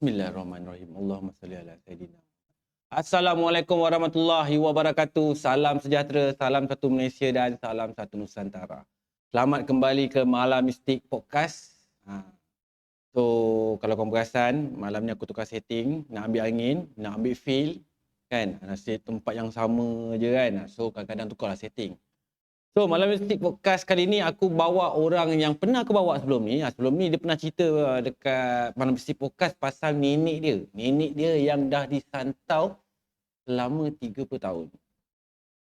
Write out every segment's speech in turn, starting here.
Bismillahirrahmanirrahim. Allahumma salli ala Sayyidina. Assalamualaikum warahmatullahi wabarakatuh. Salam sejahtera, salam satu Malaysia dan salam satu Nusantara. Selamat kembali ke Malam Mistik Podcast. So, kalau korang perasan, malam ni aku tukar setting, nak ambil angin, nak ambil feel, kan? Nasi tempat yang sama je kan? So, kadang-kadang tukarlah setting. So, Malam Mistik Podcast kali ni aku bawa orang yang pernah aku bawa sebelum ni. Sebelum ni dia pernah cerita dekat Malam Mistik Podcast pasal nenek dia. Nenek dia yang dah disantau selama 30 tahun.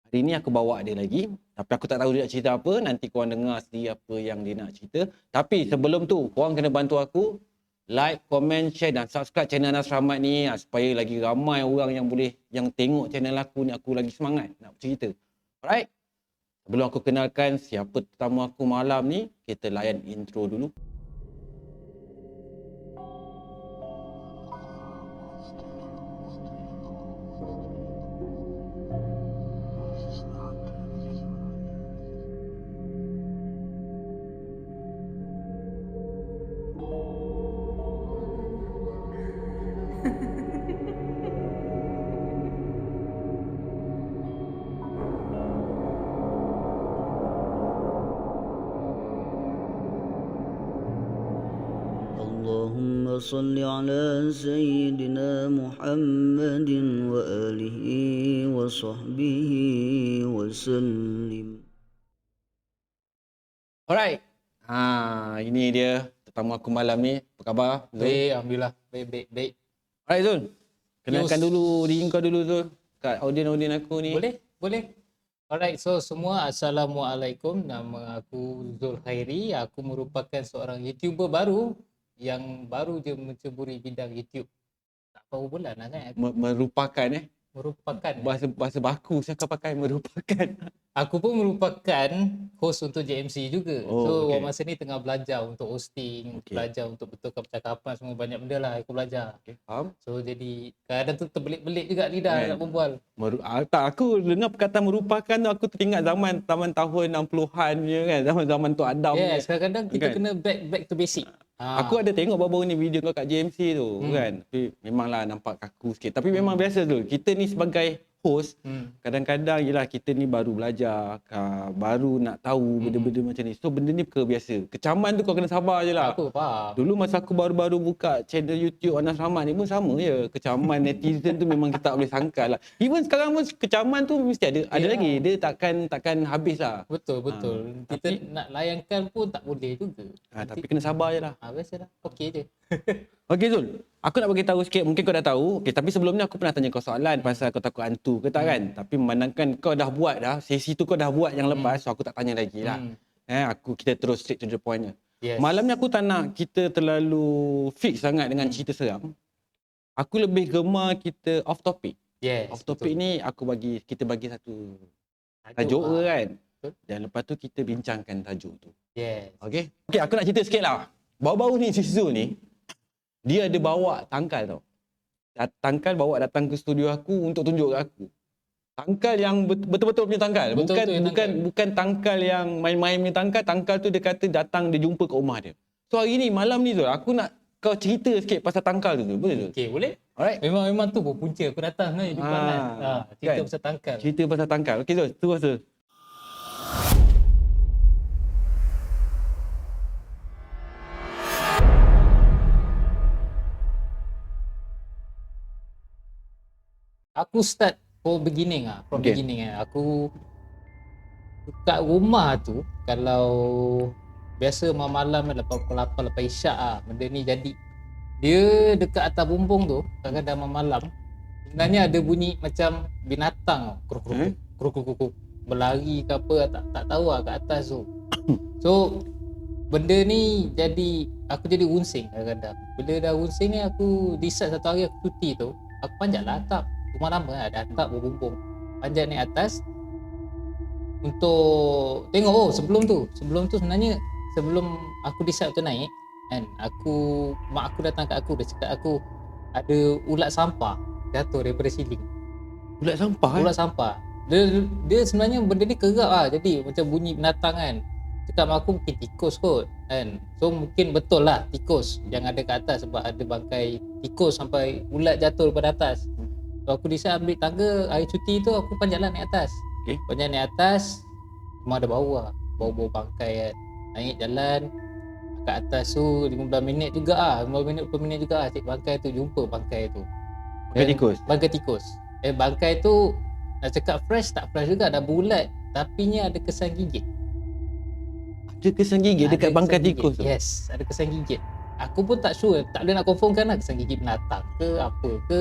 Hari ni aku bawa dia lagi. Tapi aku tak tahu dia nak cerita apa. Nanti korang dengar sendiri apa yang dia nak cerita. Tapi sebelum tu, korang kena bantu aku. Like, comment, share dan subscribe channel Anas Rahmat ni. Supaya lagi ramai orang yang tengok channel aku ni. Aku lagi semangat nak cerita. Alright? Sebelum aku kenalkan siapa tetamu aku malam ni, kita layan intro dulu. اللهم صل على سيدنا محمد وآله وصحبه وسلم. Alright. Ini dia tetamu aku malam ni. Apa khabar? Zul? Baik, alhamdulillah. Baik. Alright Zul. Kenalkan dulu diri kau dulu Zul. Kat audien aku ni. Boleh. Alright, so semua Assalamualaikum. Nama aku Zul Khairi. Aku merupakan seorang YouTuber baru yang baru je menceburi bidang YouTube. Tak tahu bulan lah kan. Merupakan Merupakan. bahasa baku saya kau pakai merupakan. Aku pun merupakan host untuk JMC juga. Oh, okay. Masa ni tengah belajar untuk hosting, belajar untuk betulkan percakapan, semua banyak benda lah aku belajar. Okay, faham? So jadi kadang tu terbelit-belit juga lidah nak berbual. Tak, aku dengar perkataan merupakan tu aku teringat zaman tahun 60-an je kan. Zaman tu Adam. Yes, kadang-kadang kita kan? kena back to basic. Aku ada tengok baru-baru ni video kau kat JMC tu kan. Tapi memanglah nampak kaku sikit. Tapi memang biasa tu. Kita ni sebagai host, kadang-kadang yelah kita ni baru belajar, baru nak tahu benda-benda macam ni. So benda ni perkara biasa. Kecaman tu kau kena sabar je lah. Apa, faham. Dulu masa aku baru-baru buka channel YouTube Anas Rahmat ni pun sama je. Kecaman netizen tu memang kita tak boleh sangkal lah. Even sekarang pun kecaman tu mesti ada lagi. Dia takkan habis lah. Betul. Kita tapi, nak layankan pun tak boleh juga. tapi kena sabar je lah. Biasalah. Okey je. Okey Zul, aku nak bagi tahu sikit, mungkin kau dah tahu. Okey, tapi sebelum ni aku pernah tanya kau soalan pasal kau takut hantu ke tak kan? Tapi memandangkan kau dah buat dah, sesi tu kau dah buat yang lepas, so aku tak tanya lagi lah. Kita terus straight to the point je. Yes. Malam ni aku tak nak kita terlalu fix sangat dengan cerita seram. Aku lebih gemar kita off topic. Yes. Off topic ni kita bagi satu tajuk ke kan? Betul. Dan lepas tu kita bincangkan tajuk tu. Yes. Okey, aku nak cerita sikit lah. Baru-baru ni si Zul ni, dia ada bawa tangkal tau. Tangkal bawa datang ke studio aku untuk tunjuk kat aku. Tangkal yang betul-betul punya tangkal. Bukan tangkal yang main-main punya tangkal. Tangkal tu dia kata datang dia jumpa kat rumah dia. So hari ni malam ni Zul, aku nak kau cerita sikit pasal tangkal tu. Boleh Zul? Okey, boleh? Alright. Memang tu pun punca aku datang sebenarnya jumpa Anas. Cerita kan? pasal tangkal. Cerita pasal tangkal. Okey Zul, terus Zul. Aku start from beginning. Aku kat rumah tu kalau biasa malam lepas pukul 8 lepas isyak benda ni jadi. Dia dekat atas bumbung tu kadang-kadang malam sebenarnya ada bunyi macam binatang kruk berlari ke apa tak tahu kat atas tu. So benda ni jadi aku jadi unsing kadang-kadang. Bila dah unsing ni aku decide satu hari aku cuti tu, aku panjatlah atap. Rumah lama ada atap berbumbung. Panjat naik atas untuk tengok sebelum tu sebenarnya sebelum aku decide untuk naik kan, mak aku datang kat aku, dia cakap aku ada ulat sampah jatuh daripada siling. Ulat sampah? Ulat sampah. Dia sebenarnya benda ni kerap jadi macam bunyi binatang kan. cakap dengan aku mungkin tikus kot kan. So mungkin betul lah tikus yang ada kat atas, sebab ada bangkai tikus sampai ulat jatuh daripada atas. So aku decide ambil tangga hari cuti tu, aku panjat lah naik atas. Okay. Panjat naik atas, memang ada bau lah, bau-bau bangkai kan. Naik jalan kat atas tu 15 minit juga ah, 15 minit 20 minit juga ah cek bangkai tu, jumpa bangkai tu. Bangkai tikus? Bangkai tikus. Bangkai tu nak cakap fresh tak fresh juga, dah bulat tapi nya ada kesan gigit. Ada kesan gigit dekat Ada bangkai kesan gigit. tikus tu? Yes, ada kesan gigit. Aku pun tak sure, tak boleh nak confirmkan lah kesan gigit binatang ke apa ke,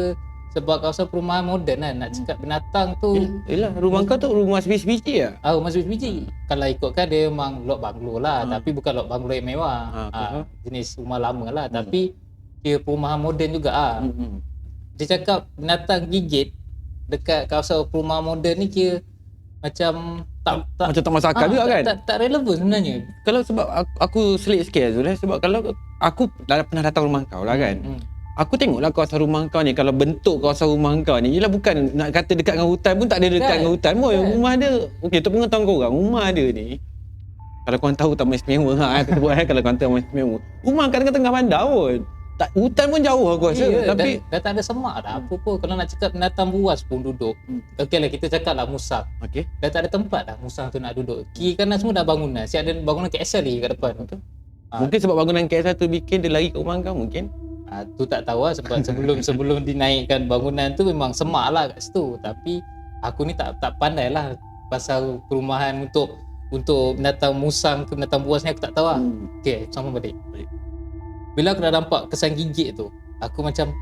sebab kawasan perumahan moden kan, nak cakap binatang tu Yelah, rumah kau tu rumah sebiji-sebiji lah. rumah sebiji. Kalau ikutkan dia memang lot banglo lah, tapi bukan lot banglo yang mewah. Jenis rumah lama lah, tapi dia perumahan moden juga ah. Dia cakap binatang gigit dekat kawasan perumahan moden ni kira macam macam tak masuk akal juga kan? Tak relevan sebenarnya. Kalau sebab aku selit sikit Azul, sebab kalau aku dah pernah datang rumah kau lah kan, aku tengoklah kawasan rumah kau ni, kalau bentuk kawasan rumah kau ni, yelah bukan nak kata dekat dengan hutan pun, tak ada dekat dengan hutan pun. Rumah dia, okey, untuk pengetahuan korang, rumah dia ni, kalau korang tahu Taman Istimewa kita buat kalau korang tahu Taman Istimewa, rumah kat tengah-tengah bandar pun, tak, hutan pun jauh aku rasa. Tapi dah tak ada semak dah apa pun. Kalau nak cakap binatang buas pun duduk, okey lah kita cakap lah musang, okey, dah tak ada tempat dah musang tu nak duduk. Kiri kanan semua dah bangunan, siap ada bangunan KSL lagi kat depan. mungkin sebab bangunan KSL tu bikin dia lari ke rumah kau mungkin. Tu tak tahu lah, sebab sebelum dinaikkan bangunan tu memang semak lah kat situ. Tapi aku ni tak pandai lah pasal perumahan untuk binatang musang ke binatang buas ni, aku tak tahu lah. Okey, sama balik. Bila aku dah nampak kesan gigit tu, aku macam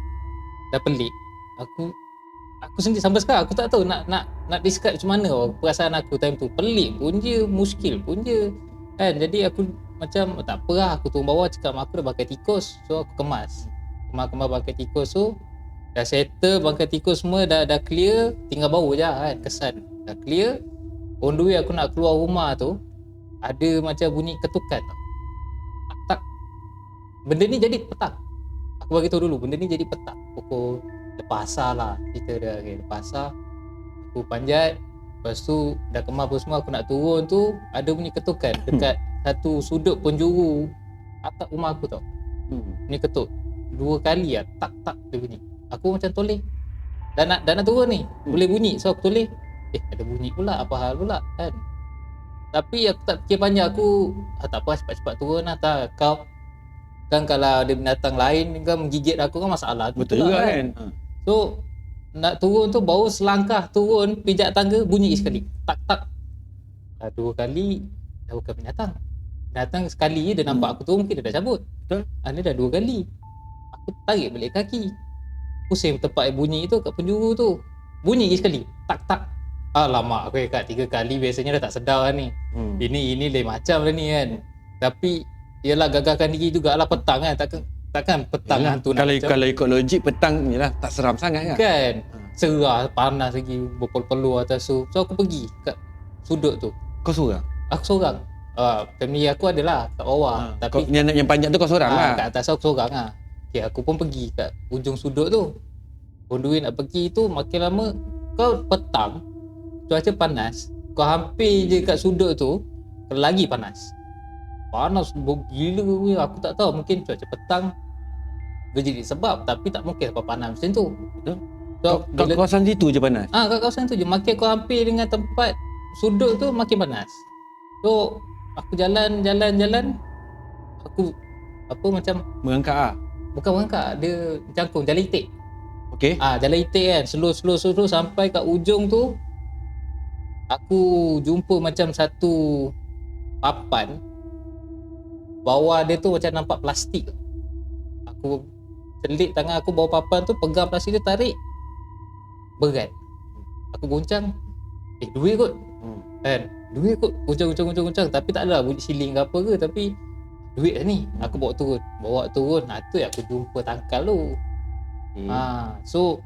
dah pelik. Aku sendiri sampai sekarang aku tak tahu nak describe macam mana perasaan aku time tu. Pelik pun je, muskil pun je kan. Jadi aku macam tak apa lah, aku turun bawah, cakap mak aku dah bangkai tikus. So aku kemas bangkai tikus tu, dah settle bangkai tikus semua, dah clear, tinggal bau je kan, kesan dah clear. On the way aku nak keluar rumah tu, ada macam bunyi ketukan tau. Tak. Benda ni jadi petang. Aku bagi tahu dulu, benda ni jadi petang. Pukul lepas asar lah cerita dia. Okay, lepas asar aku panjat, lepas tu dah kemas apa semua, aku nak turun tu ada bunyi ketukan dekat satu sudut penjuru atap rumah aku tau. Ni ketuk 2 kali lah, tak dia bunyi. Aku macam toleh, dah nak turun ni, boleh bunyi. So aku toleh, ada bunyi pula, apa hal pula kan. Tapi aku tak fikir panjang, aku tak apa, cepat-cepat turun lah. Tak, kau kan kalau ada binatang lain kan menggigit aku kan masalah. Betul juga kan. So nak turun tu, baru selangkah turun pijak tangga, bunyi sekali, tak. Dah 2 kali, dah bukan binatang. Binatang sekali je dia nampak aku turun, mungkin dia dah cabut. Betul. Dia dah 2 kali. Aku tarik balik kaki, pusing tempat bunyi tu kat penjuru tu, bunyi je sekali, tak. Alamak, aku kat 3 kali biasanya dah tak sedar lah ni. Ini lain macam lah ni kan. Tapi yalah, gagahkan diri jugalah petang kan. Takkan petang yalah, hantu kalau ikut logik petang ni lah tak seram sangat kan. Cerah, panas lagi, berpeluh-peluh atas tu. So aku pergi kat sudut tu. Kau seorang? Aku seorang. Family aku adalah kat bawah. Tapi yang panjat tu kau seorang lah? Kat atas aku seorang lah. Okay, aku pun pergi kat ujung sudut tu. On the way nak pergi tu, makin lama, kau petang, cuaca panas, kau hampir je kat sudut tu, lagi panas. Panas gila. Aku tak tahu, mungkin cuaca petang berjadi sebab, tapi tak mungkin sebab panas macam tu. Betul. So, kat kawasan situ je panas? Kat kawasan tu je. Makin kau hampir dengan tempat sudut tu, makin panas. So aku jalan, aku macam Merangkak lah? bukan merangkak, dia cangkung jalan itik. Okey. Jalan itik kan, slow sampai kat ujung tu, aku jumpa macam satu papan. Bawah dia tu macam nampak plastik. Aku selit tangan aku bawah papan tu, pegang plastik tu, tarik, berat. Aku goncang, duit kot kan, duit kot, goncang, tapi tak adalah bunyi siling ke apa ke, tapi duit lah ni. Aku bawa turun, tu aku jumpa tangkal tu. So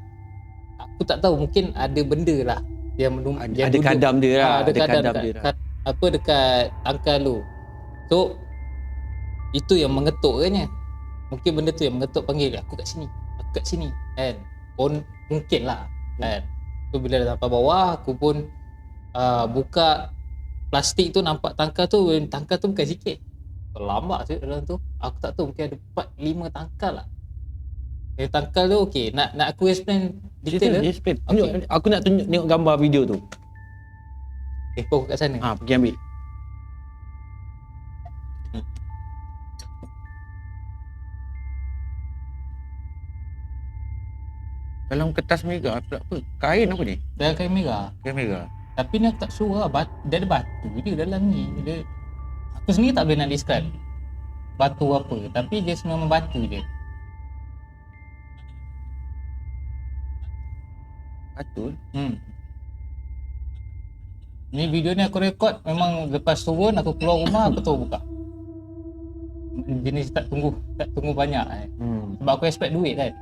aku tak tahu, mungkin ada benda lah yang ada kadam dia lah. Ada kadam dia dekat tangkal tu. So itu yang mengetuk katnya. Mungkin benda tu yang mengetuk, panggil aku kat sini kan. Mungkin lah kan. So bila dah sampai bawah, aku pun buka plastik tu nampak tangkal tu bukan sikit. Lama sih dalam tu. Aku tak tahu, mungkin ada 4-5 tangkal lah. Tangkal tu okey. Nak aku explain Cerita detail dia, ke? explain. Tunjuk, aku nak tunjuk tengok gambar video tu. Aku kat sana. Pergi ambil. Dalam kertas merah apa? Kain apa ni? Dalam kain merah. Kain merah. Tapi ni aku tak sure lah. Dia ada batu je dalam ni. Aku sendiri tak boleh nak describe batu apa. Tapi dia memang batu je. Betul. Ni video ni aku rekod memang lepas turun aku keluar rumah aku tahu buka. Jenis tak tunggu banyak Sebab aku expect duit kan.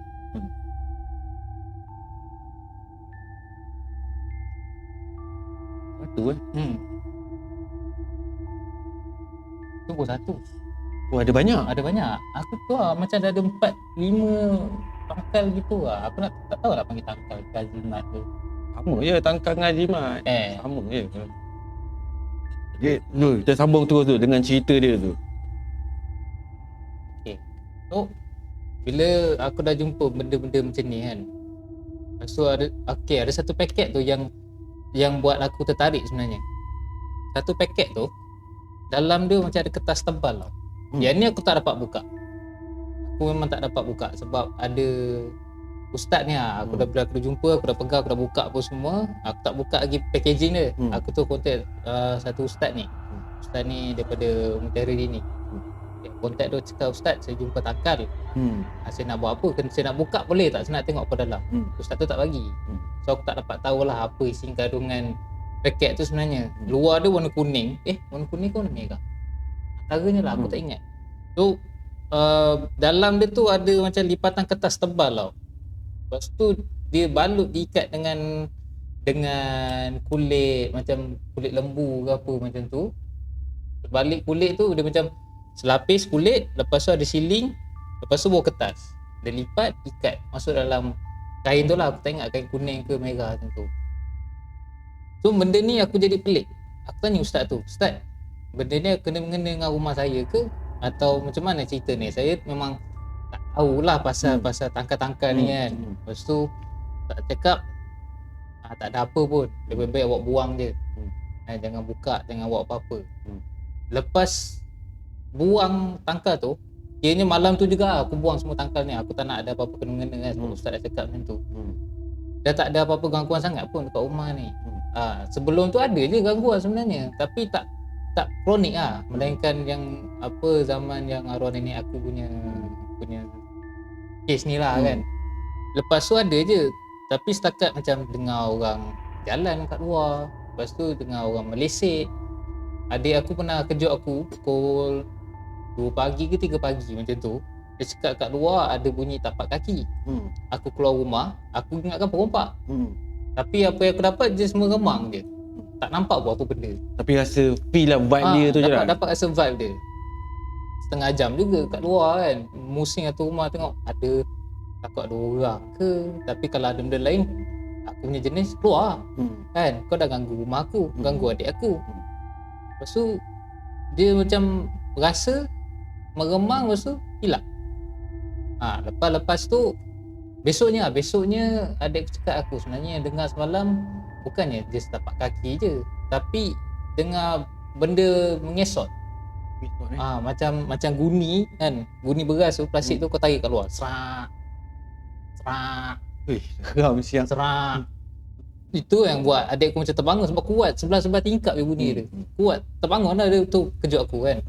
Betul Tu pun satu. Oh, ada banyak. Ada banyak. Aku tu lah macam ada 4-5 tangkal gitu lah. Aku tak tahu lah panggil tangkal ke azimat tu. Sama je tangkal dengan azimat. Sama je. Kita sambung terus tu dengan cerita dia tu. Okay. So bila aku dah jumpa benda-benda macam ni kan. So ada satu paket tu yang buat aku tertarik sebenarnya. Satu paket tu dalam dia macam ada kertas tebal tau. Yang ni aku tak dapat buka. Aku memang tak dapat buka sebab ada ustaz ni lah. Bila aku dah jumpa, aku dah pegang, aku dah buka apa semua. Aku tak buka lagi packaging dia. Aku tu contact satu ustaz ni. Ustaz ni daripada Mutiara ni. Contact dia cakap, ustaz saya jumpa tangkal. Saya nak buat apa? Saya nak buka boleh tak? Saya nak tengok apa dalam. Ustaz tu tak bagi. So aku tak dapat tahulah apa isi kandungan paket tu sebenarnya. Luar dia warna kuning. Warna kuning ke warna merah? Antaranya lah, aku tak ingat. So dalam dia tu ada macam lipatan kertas tebal tau. Lepas tu dia balut, diikat dengan kulit, macam kulit lembu ke apa macam tu. Balik kulit tu dia macam selapis kulit, lepas tu ada siling, lepas tu bawa kertas. Dia lipat, ikat masuk dalam kain tu lah. Aku tak ingat kain kuning ke merah macam tu. So benda ni aku jadi pelik. Aku tanya ustaz tu, ustaz, benda ni kena-mengena dengan rumah saya ke? Atau macam mana cerita ni? Saya memang tak tahulah pasal tangkal-tangkal ni kan. Lepas tu tak cakap, tak ada apa pun. Lebih baik awak buang je. Jangan buka, jangan buat apa-apa. Lepas buang tangkal tu, kiranya malam tu juga aku buang semua tangkal ni. Aku tak nak ada apa-apa kena-mengena kan. Sebab ustaz dah cakap macam tu. Dah tak ada apa-apa gangguan sangat pun dekat rumah ni. Sebelum tu ada je gangguan sebenarnya, tapi tak kronik lah. Melainkan yang apa zaman yang arwah nenek aku punya kes ni lah kan. Lepas tu ada je, tapi setakat macam dengar orang jalan kat luar. Lepas tu dengar orang melesek. Adik aku pernah kejut aku pukul 2 pagi ke 3 pagi macam tu. Dia cakap kat luar ada bunyi tapak kaki. Aku keluar rumah, aku ingatkan perompak. Tapi apa yang aku dapat je semua remang je. Tak nampak pun apa benda. Tapi rasa feel lah vibe dia tu je lah. Dapat rasa vibe dia. Setengah jam juga kat luar kan. Musing atas rumah tengok ada takut ada orang ke. Tapi kalau ada benda lain, aku punya jenis keluar kan. Kau dah ganggu rumah aku, ganggu adik aku. Lepas tu dia macam rasa meremang, lepas tu hilang. Lepas tu besoknya adik aku cakap aku sebenarnya yang dengar semalam bukannya dia setapak kaki je, tapi dengar benda mengesot. Macam guni kan, guni beras tu, plastik tu kau tarik kat luar. Serak. Geram siang. Serak. Itu yang buat adik aku macam terbangun sebab kuat, sebelah tingkap dia bunyi dia. Kuat, terbangun lah dia tu, kejut aku kan.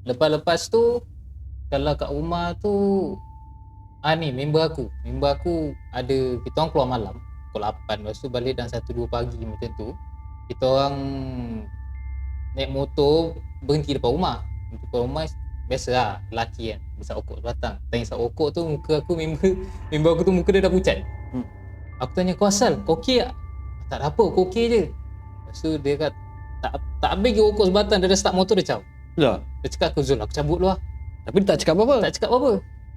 Lepas tu kalau kat rumah tu ni member aku ada, kita orang keluar malam pukul 8, lepas tu balik dalam 1-2 pagi macam tu. Kita orang naik motor berhenti depan rumah. Biasalah lelaki kan, besar okok datang. Tanya isap okok tu, muka aku member aku tu muka dia dah pucat. Aku tanya, kau asal? Kau okey tak? Tak ada apa, kau okey je. Lepas tu dia kata tak habis ke okok sebatang, dia dah start motor dia caw. Dia cakap aku, Zul aku cabut dulu lah. Tapi dia tak cakap apa-apa. Tak cakap apa-apa.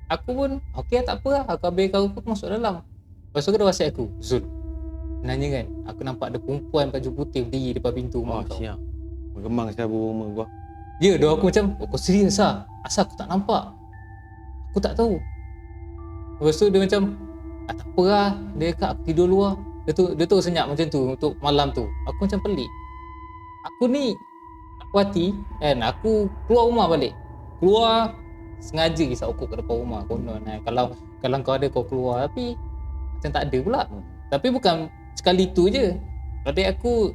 Aku pun okey tak apa lah, aku habiskan aku masuk dalam. Lepas tu dia WhatsApp aku, Zul sebenarnya kan aku nampak ada perempuan baju putih berdiri depan pintu rumah Oh, kau. siap. Gemang saya rumah gua. Ya, dah aku macam, oh, kau serius lah? Asal aku tak nampak? Aku tak tahu. Lepas tu dia macam, tak apa lah. Dia cakap aku tidur luar. Dia tu senyap macam tu untuk malam tu. Aku macam pelik. Aku ni, aku hati kan, aku keluar rumah balik. Keluar, sengaja kisah okok ke depan rumah. Konon kan. Kalau kau ada kau keluar. Tapi, macam tak ada pula. Tapi bukan sekali tu je. Adik aku,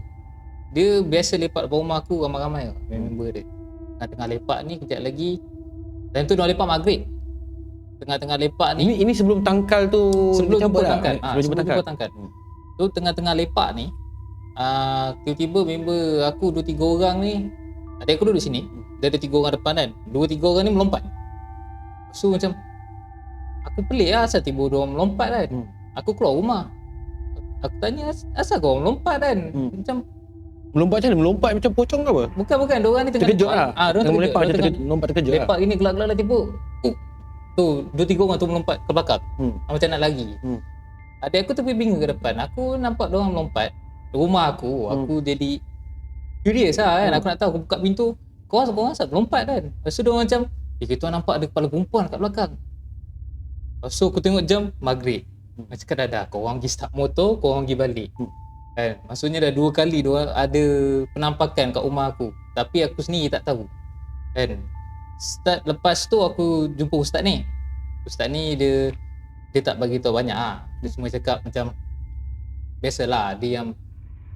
dia biasa lepak depan rumah aku ramai-ramai member dia. Tengah-tengah lepak ni kejap lagi. Time tu dia lepak maghrib. Tengah-tengah lepak ni Ini sebelum tangkal tu sebelum dicabut jumpa lah. tangkal. Sebelum jumpa tangkal. tangkal. So tengah-tengah lepak ni tiba-tiba member aku 2-3 orang ni, adik aku duduk sini. Dia ada 3 orang depan kan. 2-3 orang ni melompat. So macam aku pelik lah asal tiba 2 orang melompat kan. Aku keluar rumah. Aku tanya asal kau orang melompat kan. Macam Melompat macam mana? Melompat macam pocong ke apa? bukan diorang ni tengah Terkejut lah. diorang Tengah terkejut. melepak Diorang macam lompat terkejut lah. lepak gini gelak-gelak tiba tu 2-3 orang tu melompat ke belakang. Macam nak lari. Adik aku tu pergi bingung ke depan. Aku nampak diorang melompat rumah aku jadi curious lah kan. Aku nak tahu, aku buka pintu, korang asal melompat kan. Lepas tu diorang macam kita nampak ada kepala perempuan kat belakang. Lepas tu aku tengok jam maghrib. Macam cakap dah korang pergi start motor, korang pergi balik. Kan? Maksudnya dah 2 kali diorang ada penampakan kat rumah aku. Tapi aku sendiri tak tahu. Kan? Lepas tu aku jumpa ustaz ni. Ustaz ni dia tak bagi tahu banyak ah. Dia semua cakap macam biasalah dia yang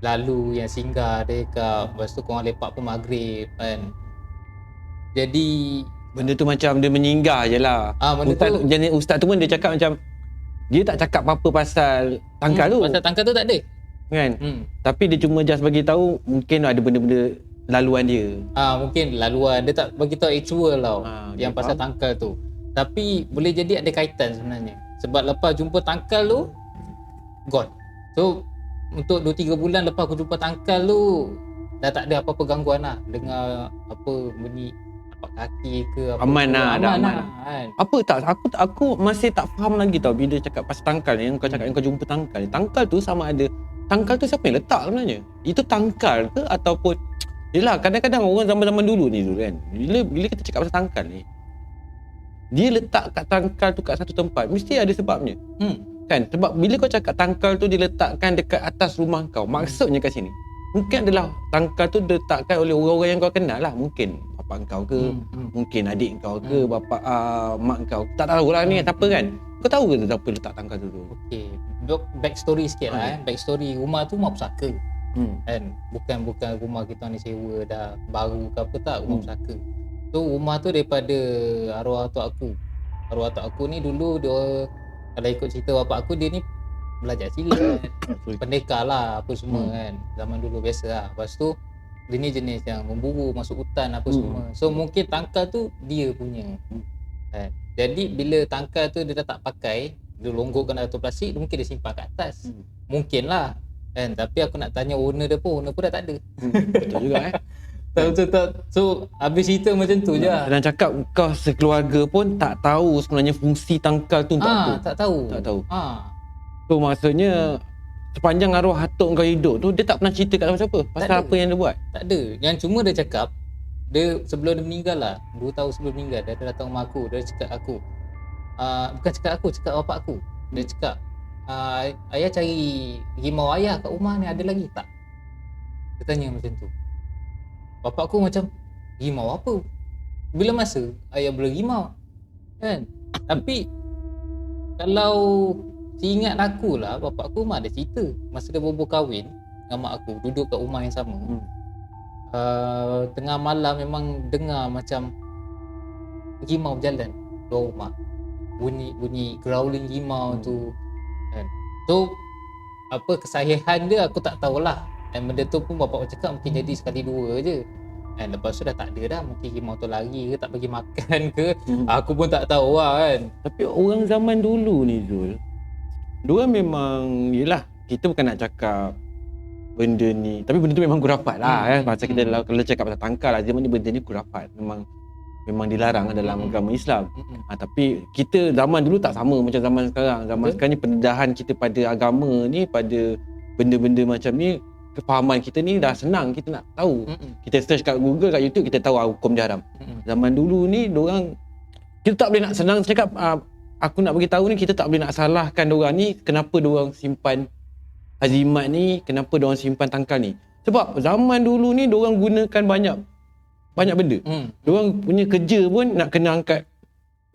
lalu yang singgah dia cakap. Lepas tu korang lepak pun maghrib kan. Jadi Benda tu macam dia menyinggah je lah. benda Ustaz, tu jenis ustaz tu pun dia cakap macam dia tak cakap apa-apa pasal tangkal tu pasal tangkal tu tak ada. kan. Tapi dia cuma just bagi tahu mungkin ada benda-benda laluan dia. Mungkin laluan dia tak bagi tahu actual tau yang dia pasal faham. tangkal tu. Tapi boleh jadi ada kaitan sebenarnya. Sebab lepas jumpa tangkal tu gone. So untuk 2-3 bulan lepas aku jumpa tangkal tu dah tak ada apa-apa gangguan lah. Dengar apa bunyi tapak kaki ke apa. Aman lah, dah aman. Kan? Apa tak aku masih tak faham lagi tau bila cakap pasal tangkal ni, yang kau cakap yang kau jumpa tangkal ni. Tangkal tu sama ada tangkal tu siapa yang letak sebenarnya? Itu tangkal ke ataupun yelah kadang-kadang orang zaman-zaman dulu ni kan. Bila kita cakap pasal tangkal ni, dia letak kat tangkal tu kat satu tempat mesti ada sebabnya. Kan? Sebab bila kau cakap tangkal tu diletakkan dekat atas rumah kau, maksudnya kat sini mungkin adalah tangkal tu diletakkan oleh orang-orang yang kau kenal lah. Mungkin bapak kau ke, mungkin adik kau ke, bapak mak kau. Tak tahulah ni siapa kan. Kau tahu ke siapa letak tangkal tu? Okey, backstory sikit lah backstory rumah tu rumah pusaka. Kan bukan rumah kita ni sewa dah baru ke apa tak, rumah pusaka. So rumah tu daripada arwah atuk aku ni dulu dia, kalau ikut cerita bapak aku, dia ni belajar silat, pendekar lah apa semua kan, zaman dulu biasa lah. Lepas tu dia ni jenis yang memburu masuk hutan apa semua. So mungkin tangkal tu dia punya kan. Jadi bila tangkal tu dia dah tak pakai, dia longgokkan dalam plastik, mungkin dia simpan kat atas. Mungkin lah kan. Tapi aku nak tanya owner dia pun dah tak ada. Betul juga tak. So habis cerita macam tu je lah. Dan cakap kau sekeluarga pun tak tahu sebenarnya fungsi tangkal tu untuk apa. Tak tahu. So maksudnya sepanjang arwah atuk kau hidup tu dia tak pernah cerita kat siapa pasal apa yang dia buat. Tak ada. Yang cuma dia cakap, dia sebelum dia meninggal lah, 2 tahun sebelum meninggal, dia datang rumah aku. Dia cakap aku, bukan cakap aku, cakap bapak aku. Dia cakap, ayah cari rimau ayah kat rumah ni ada lagi tak? Dia tanya macam tu. Bapak aku macam, rimau apa? Bila masa ayah beli rimau? Kan? Tapi kalau seingat aku lah, bapak aku memang ada cerita masa dia baru kahwin dengan mak aku, duduk kat rumah yang sama. Tengah malam memang dengar macam rimau berjalan luar rumah, bunyi growling rimau tu kan. So apa kesahihan dia aku tak tahulah, dan benda tu pun bapak aku cakap mungkin jadi sekali dua je kan. Lepas tu dah tak ada dah, mungkin rimau tu lari ke tak bagi makan ke, aku pun tak tahu lah kan. Tapi orang zaman dulu ni Zul, diorang memang, yelah kita bukan nak cakap benda ni, tapi benda tu memang khurafat lah Macam kita kalau cakap pasal tangkal lah, zaman ni benda ni khurafat, memang dilarang dalam agama Islam. Tapi kita zaman dulu tak sama macam zaman sekarang. Zaman sekarang ni pendedahan kita pada agama ni, pada benda-benda macam ni, kefahaman kita ni dah senang, kita nak tahu. Kita search kat Google, kat YouTube, kita tahu hukum dia haram. Zaman dulu ni dorang, kita tak boleh nak senang cakap, aku nak bagi tahu ni, kita tak boleh nak salahkan dorang ni kenapa dorang simpan azimat ni, kenapa dorang simpan tangkal ni. Sebab zaman dulu ni dorang gunakan banyak benda. Dorang punya kerja pun nak kena angkat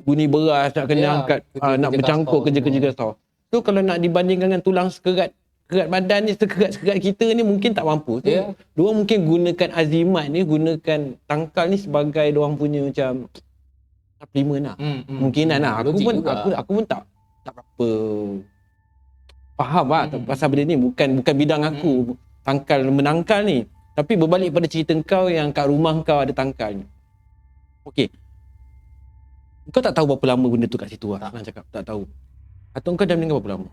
bunyi beras, nak kena angkat, nak bercangkuk kerja-kerja kasar. So kalau nak dibandingkan dengan tulang sekerat badan ni, sekerat kita ni mungkin tak mampu. So, diorang mungkin gunakan azimat ni, gunakan tangkal ni sebagai diorang punya macam suplemen lah. Mungkinan lah. Aku pun tak apa faham lah pasal benda ni. Bukan bidang aku, tangkal menangkal ni. Tapi berbalik pada cerita kau yang kat rumah kau ada tangkal ni. Okey. Kau tak tahu berapa lama benda tu kat situ lah. Senang cakap, tak tahu. Atau kau dah meninggal berapa lama?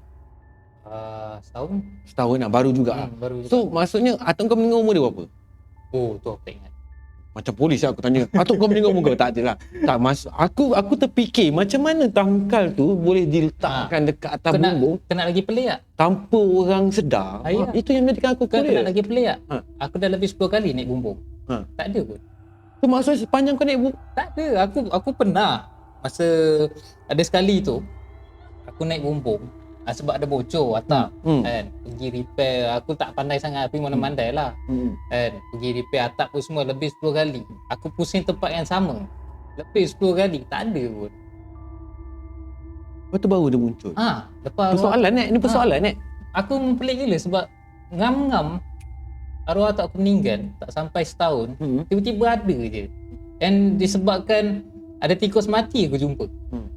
Setahun lah, baru juga. Baru juga. So maksudnya Atok kau meninggal umur dia berapa? Oh, tu aku tak ingat. Macam polis lah aku tanya. Atok kau meninggal umur kau? Tak ada lah. Tak masuk. Aku terfikir macam mana tangkal tu boleh diletakkan dekat atas bumbung. Kena lagi pelik tak? Tanpa orang sedar. Itu yang menjadikan aku Kena lagi pelik tak? Aku dah lebih 10 kali naik bumbung. Tak ada pun. Tu maksudnya sepanjang kau naik bumbung? Tak ada. Aku pernah. Masa ada sekali tu aku naik bumbung. Sebab ada bocor atap kan, pergi repair. Aku tak pandai sangat tapi mana-mandai lah kan, pergi repair atap tu semua lebih 10 kali. Aku pusing tempat yang sama lebih 10 kali, tak ada pun. Lepas tu baru dia muncul. Lepas persoalan ni persoalan ni. Aku pelik gila sebab ngam-ngam arwah atuk aku meninggal tak sampai setahun, tiba-tiba ada je. And disebabkan ada tikus mati aku jumpa.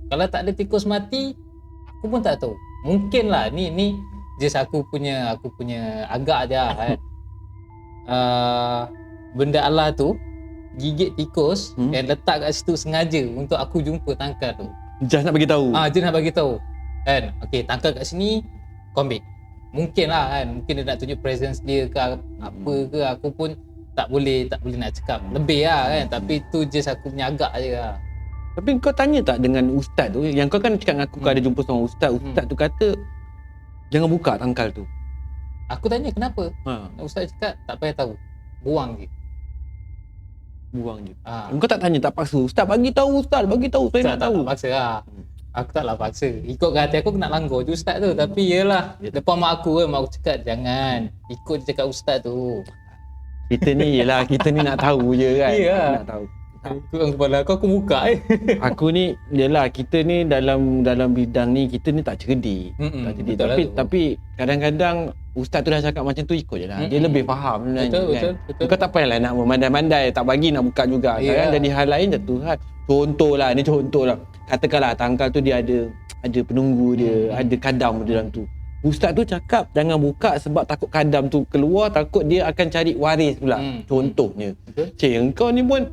Kalau tak ada tikus mati, aku pun tak tahu. Mungkin lah ni just aku punya agak je lah kan. Benda Allah tu gigit tikus dan letak kat situ sengaja untuk aku jumpa tangkal tu. Just nak bagi tahu. Just nak bagi tahu. Kan? Okey, tangkal kat sini, kau ambil. Mungkin lah kan, mungkin dia nak tunjuk presence dia ke apa ke, aku pun tak boleh nak cakap lebih lah kan. Tapi tu just aku punya agak je lah. Tapi kau tanya tak dengan ustaz tu, yang kau kan cakap dengan aku kau ada jumpa seorang ustaz tu kata jangan buka tangkal tu. Aku tanya kenapa? Ustaz cakap tak payah tahu, buang je. Kau tak tanya, tak paksa ustaz bagi tahu saya nak tahu. Tak paksa lah. Aku taklah paksa. Ikut hati aku nak langgar je ustaz tu. Tapi yelah, depan mak aku cakap jangan ikut je cakap ustaz tu. Kita ni nak tahu je kan. Nak tahu. Aku kepala aku buka Aku ni yalah, kita ni dalam bidang ni kita ni tak cerdik. Tak cerdik. Tapi kadang-kadang ustaz tu dah cakap macam tu, ikut je lah. Dia lebih faham sebenarnya kan. Kau tak payahlah nak memandai-mandai, tak bagi nak buka juga. Kan jadi hal lain satu hal. Contoh lah. Katakanlah tangkal tu dia ada penunggu dia, ada kadam di dalam tu. Ustaz tu cakap jangan buka sebab takut kadam tu keluar, takut dia akan cari waris pula. Contohnya. Cik, engkau ni pun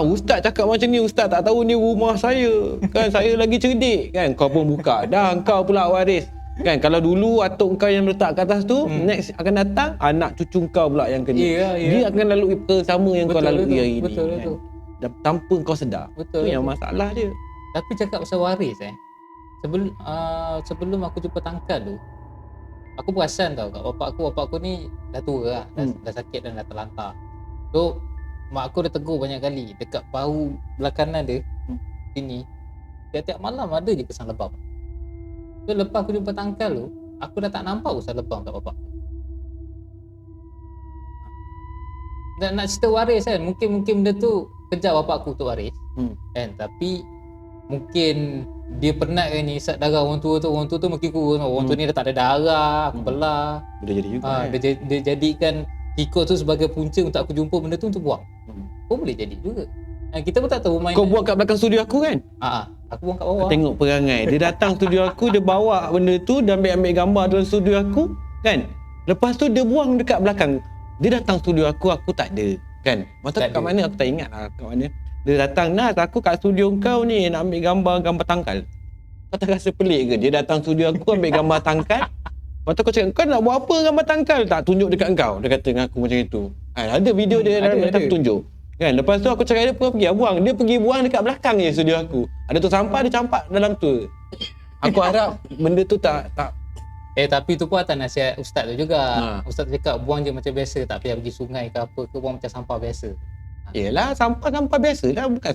ustaz cakap macam ni, ustaz tak tahu ni rumah saya. Kan saya lagi cerdik kan. Kau pun buka. Dah engkau pula waris. Kan kalau dulu atuk kau yang letak kat atas tu, next akan datang anak cucu kau pula yang kena. Dia akan lalui perkara sama yang kau lalui hari ni. Betul. Tanpa kau sedar. Itu yang masalah dia. Tapi cakap pasal waris sebelum aku jumpa tangkal tu, aku perasan tau kat bapak aku ni dah tua lah, dah sakit dan dah terlantar. So mak aku dah tegur banyak kali dekat bahu belakangan dia sini, tiap-tiap malam ada je kesan lebam. So lepas aku jumpa tangkal tu, aku dah tak nampak kesan lebam kat bapak. Dan nak cerita waris kan, mungkin benda tu kejar bapak aku untuk waris kan. Tapi mungkin dia penat kan ni isap darah orang tua tu mungkin kurang. Orang tua ni dah tak ada darah, aku belah. Boleh jadi juga. Dia jadikan tikus tu sebagai punca untuk aku jumpa benda tu untuk buang. Pun boleh jadi juga. Kita pun tak tahu main. Kau buang kat belakang studio aku kan? Aku buang kat bawah. Tengok perangai. Dia datang studio aku, dia bawa benda tu, dia ambil gambar dalam studio aku kan. Lepas tu dia buang dekat belakang. Dia datang studio aku tak ada kan. Masa kat mana aku tak ingat lah kat mana. Dia datang, Nas, aku kat studio kau ni nak ambil gambar tangkal. Kau tak rasa pelik ke? Dia datang studio aku ambil gambar tangkal. Lepas tu aku cakap, kau nak buat apa gambar tangkal? Tak, tunjuk dekat kau. Dia kata dengan aku macam itu. Ada video dia ada tunjuk. Kan? Lepas tu aku cakap dia pergi buang. Dia pergi buang dekat belakang je studio aku. Ada tu sampah, dia campak dalam tu. Aku harap benda tu tak Tapi tu pun atas nasihat ustaz tu juga. Ha. Ustaz tu cakap buang je macam biasa, tak payah pergi sungai ke apa ke, buang macam sampah biasa. Yelah, sampah biasa lah. Bukan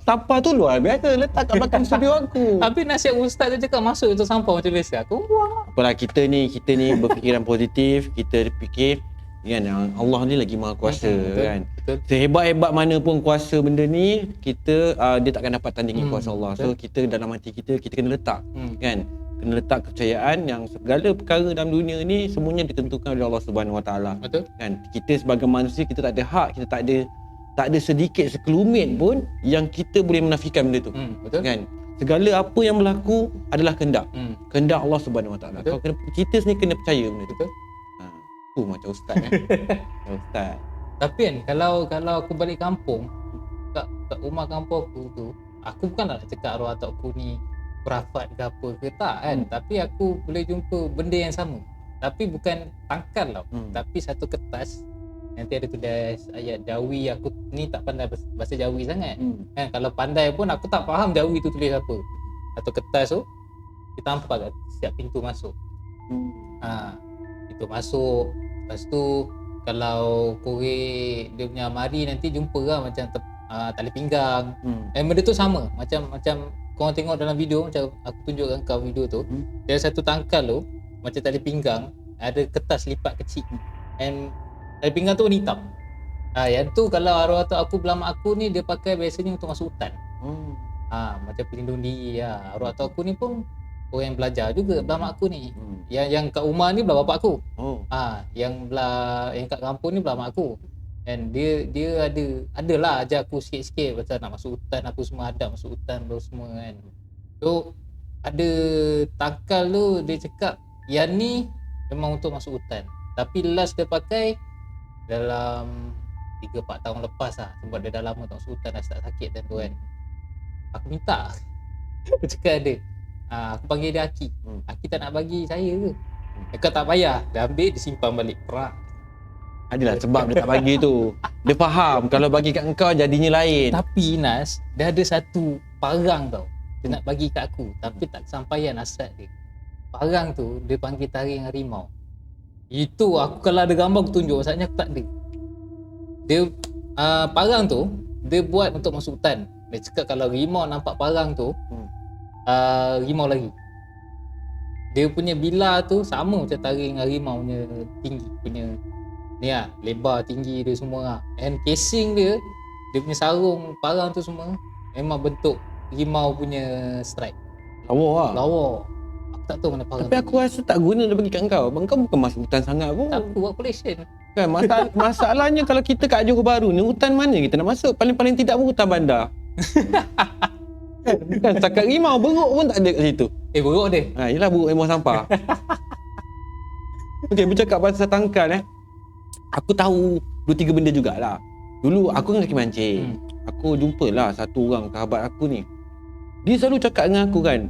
sampah tu luar biasa. Letak kat belakang studio aku. Habis nasihat ustaz tu cakap masuk itu sampah macam biasa. Aku buang lah. Apalah, kita ni berfikiran positif. Kita fikir kan, Allah ni lagi maha kuasa Betul, kan. betul. Sehebat-hebat mana pun kuasa benda ni, kita dia takkan dapat tandingi kuasa Allah. So kita dalam hati kita kena letak kan. Kena letak kepercayaan yang segala perkara dalam dunia ni semuanya ditentukan oleh Allah Subhanahu Wa Taala. Betul. Kan, kita sebagai manusia kita tak ada hak, kita tak ada sedikit sekelumit pun yang kita boleh menafikan benda tu. Betul. Kan? Segala apa yang berlaku adalah kehendak. Kehendak Allah Subhanahu Wa Taala. Kita sendiri kena percaya benda tu. Betul. Macam ustaz Macam ustaz. Tapi kan kalau aku balik kampung, kat rumah kampung aku tu, aku bukanlah nak cakap arwah atuk aku ni berafat ke apa ke, tak kan. Tapi aku boleh jumpa benda yang sama. Tapi bukan tangkal tau. Tapi satu kertas, nanti ada tulis ayat Jawi. Aku ni tak pandai bahasa Jawi sangat. Kan, kalau pandai pun aku tak faham Jawi tu tulis apa. Satu kertas tu ditampak kat setiap pintu masuk. Pintu masuk. Lepas tu kalau korek dia punya mari nanti jumpa lah macam tali pinggang. Benda tu sama macam korang tengok dalam video, macam aku tunjukkan kau video tu. Dia ada satu tangkal tu macam tali pinggang, ada kertas lipat kecil. And tali pinggang tu warna hitam. Yang tu kalau arwah atuk aku belah mak aku ni dia pakai biasanya untuk masuk hutan. Macam pelindung diri lah. Arwah atuk aku ni pun orang yang belajar juga belah mak aku ni. Yang kat rumah ni belah bapak aku. Yang kat kampung ni belah mak aku. Dan dia adalah ajar aku sikit-sikit pasal nak masuk hutan apa semua, adab masuk hutan baru semua kan. So ada tangkal tu dia cakap yang ni memang untuk masuk hutan. Tapi last dia pakai dalam 3-4 tahun lepas lah, sebab dia dah lama tak masuk hutan, dah start sakit dan tu kan. Aku minta aku cakap dia, aku panggil dia Aki. Aki tak nak bagi saya ke? Dia tak payah, dia ambil dia simpan balik perak. Adalah sebab dia tak bagi tu. Dia faham kalau bagi kat engkau jadinya lain. Tapi Nas, dia ada satu parang tau. Dia nak bagi kat aku tapi tak kesampaian hasrat dia. Parang tu dia panggil taring harimau. Itu aku kalau ada gambar aku tunjuk, maksudnya aku tak ada. Dia parang tu dia buat untuk masuk hutan. Dia cakap kalau harimau nampak parang tu, harimau lagi. Dia punya bilah tu sama macam taring harimau punya tinggi punya ni lah, lebar tinggi dia semua lah. And casing dia punya sarung parang tu semua memang bentuk harimau punya stripe. Lawa lah. Lawa. Aku tak tahu mana parang. Tapi aku rasa tak guna dia bagi kat engkau. Engkau bukan masuk hutan sangat pun. Aku buat collection. Kan masalahnya kalau kita kat Johor Bahru ni, hutan mana kita nak masuk? Paling-paling tidak pun hutan bandar. Kan setakat rimau, beruk pun tak ada kat situ. Beruk dia. Yelah, beruk rimau sampah. Okey, bercakap pasal tangkal aku tahu 2-3 benda jugalah. Dulu aku kan kaki mancing. Aku jumpalah satu orang sahabat aku ni. Dia selalu cakap dengan aku kan,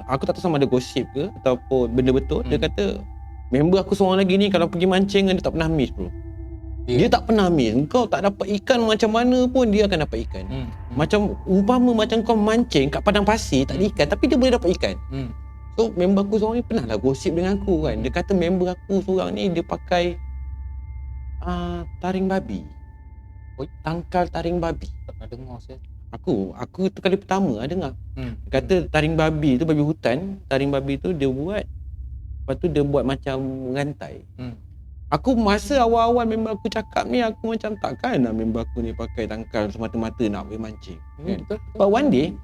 aku tak tahu sama ada gosip ke ataupun benda betul. Dia kata member aku seorang lagi ni kalau pergi mancing dia tak pernah miss bro. Dia tak pernah miss. Kau tak dapat ikan macam mana pun dia akan dapat ikan. Macam umpama macam kau mancing kat padang pasir tak ada ikan tapi dia boleh dapat ikan. So member aku seorang ni pernah lah gosip dengan aku kan. Dia kata member aku seorang ni dia pakai taring babi. Tangkal taring babi. Tak pernah dengar saya. Aku tu kali pertama dengar. Dia kata taring babi tu, babi hutan, taring babi tu dia buat, lepas tu dia buat macam rantai. Aku masa awal-awal member aku cakap ni, aku macam takkan lah member aku ni pakai tangkal semata-mata nak pergi mancing kan? Betul. But one day,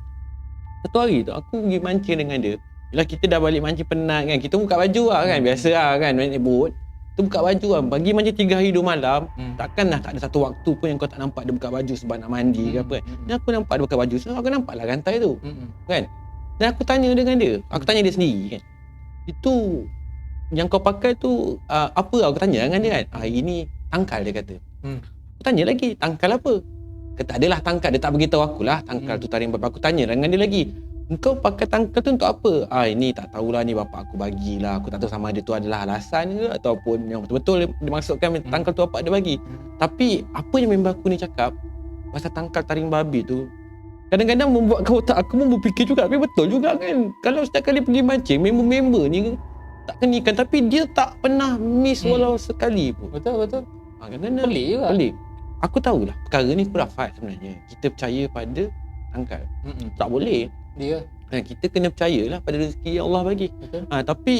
satu hari tu aku pergi mancing dengan dia. Bila kita dah balik mancing penat kan, kita buka baju lah kan, biasa lah kan, naik boat. Kita buka baju lah, bagi mancing 3 hari 2 malam, takkan lah tak ada satu waktu pun yang kau tak nampak dia buka baju sebab nak mandi ke apa kan. Dan aku nampak dia buka baju, so aku nampak lah rantai tu kan. Dan aku tanya dengan dia, aku tanya dia sendiri kan, itu yang kau pakai tu apa? Aku tanya dengan dia kan, ini tangkal dia kata. Aku tanya lagi, tangkal apa? Kata adalah tangkal, dia tak beritahu aku lah tangkal tu taring bapak. Aku tanya dengan dia lagi, engkau pakai tangkal tu untuk apa? Ini tak tahulah, ni bapak aku bagilah. Aku tak tahu sama ada tu adalah alasan ke ataupun yang betul-betul dia maksudkan tangkal tu bapak dia bagi. Tapi apa yang member aku ni cakap pasal tangkal taring babi tu kadang-kadang membuatkan otak aku pun berfikir juga, tapi betul juga kan. Kalau setiap kali pergi mancing, member-member ni tak kenikan, tapi dia tak pernah miss walau sekali pun. Betul. Kerana Pelik juga. pelik. Aku tahulah perkara ni khurafat sebenarnya. Kita percaya pada tangkal. Tak boleh. Dia. Kita kena percayalah pada rezeki yang Allah bagi. Betul. Tapi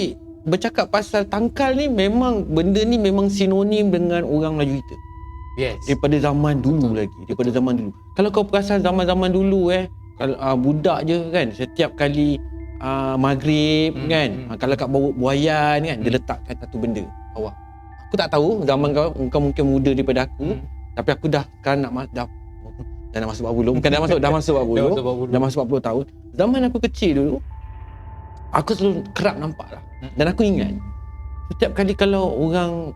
bercakap pasal tangkal ni, memang benda ni memang sinonim dengan orang Melayu kita. Yes. Daripada zaman dulu lagi. Daripada zaman dulu. Kalau kau perasan zaman-zaman dulu kalau budak je kan, setiap kali maghrib kan, kalau kat bawah buayan kan, dia letakkan satu benda bawah. Aku tak tahu zaman kau mungkin muda daripada aku, tapi aku dah sekarang dah nak masuk 40. Bukan dah masuk 40. Dah masuk 40 tahun. Zaman aku kecil dulu, aku selalu kerap nampak lah. Dan aku ingat setiap kali kalau orang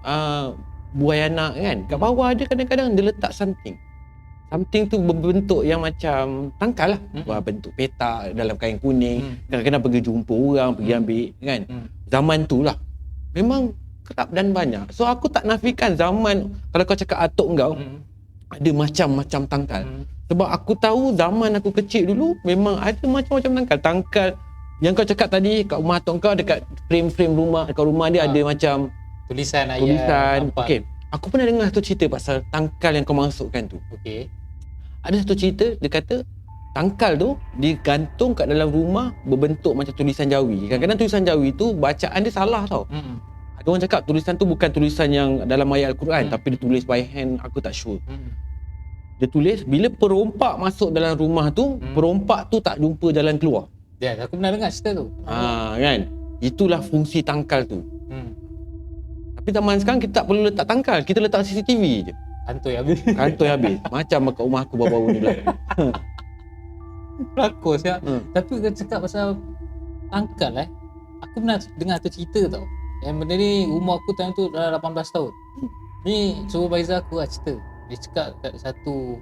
buai anak kan, kat bawah dia kadang-kadang dia letak something tu berbentuk yang macam tangkal lah. Bentuk petak dalam kain kuning. Kadang-kadang pergi jumpa orang, pergi ambil kan. Zaman tu lah memang kerap dan banyak. So aku tak nafikan zaman, kalau kau cakap atuk kau ada macam-macam tangkal. Sebab aku tahu zaman aku kecil dulu memang ada macam-macam tangkal yang kau cakap tadi. Kat rumah atuk kau, dekat frame-frame rumah, dekat rumah dia ada macam tulisan ayat. Okey, aku pernah dengar satu cerita pasal tangkal yang kau masukkan tu. Okey. Ada satu cerita, dia kata tangkal tu digantung kat dalam rumah berbentuk macam tulisan Jawi. Kadang-kadang tulisan Jawi tu bacaan dia salah tau. Ada orang cakap tulisan tu bukan tulisan yang dalam ayat Al-Quran, tapi dia tulis by hand, aku tak sure. Dia tulis, bila perompak masuk dalam rumah tu, perompak tu tak jumpa jalan keluar. Ya, aku pernah dengar cerita tu. Kan? Itulah fungsi tangkal tu. Tapi zaman sekarang kita tak perlu letak tangkal, kita letak CCTV je. Kantoi habis. Macam kat rumah aku baru-baru ni lah. Pelakon siap. Tapi kau cakap pasal tangkal aku pernah dengar tu cerita tau. Yang benda ni umur aku time tu dah 18 tahun. Ni supervisor aku cerita. Dia cakap kat satu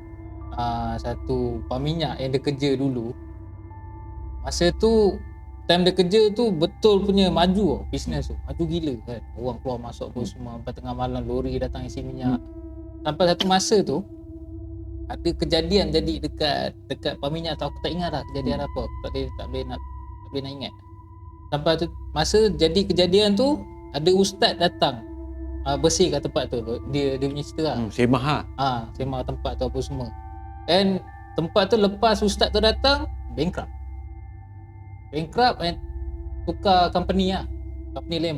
peminyak yang dia kerja dulu. Masa tu time dia kerja tu betul punya maju bisnes tu. Maju gila kan. Orang keluar masuk apa semua. Sampai tengah malam lori datang isi minyak. Sampai satu masa tu ada kejadian jadi dekat peminyak tu. Aku tak ingat lah kejadian apa. Aku tak boleh nak ingat. Sampai tu masa jadi kejadian tu, ada ustaz datang bersihkan tempat tu. Dia punya cerita lah. Semah Semah tempat tu apa semua. And tempat tu lepas ustaz tu datang, bankrupt and tukar company lah. Company lain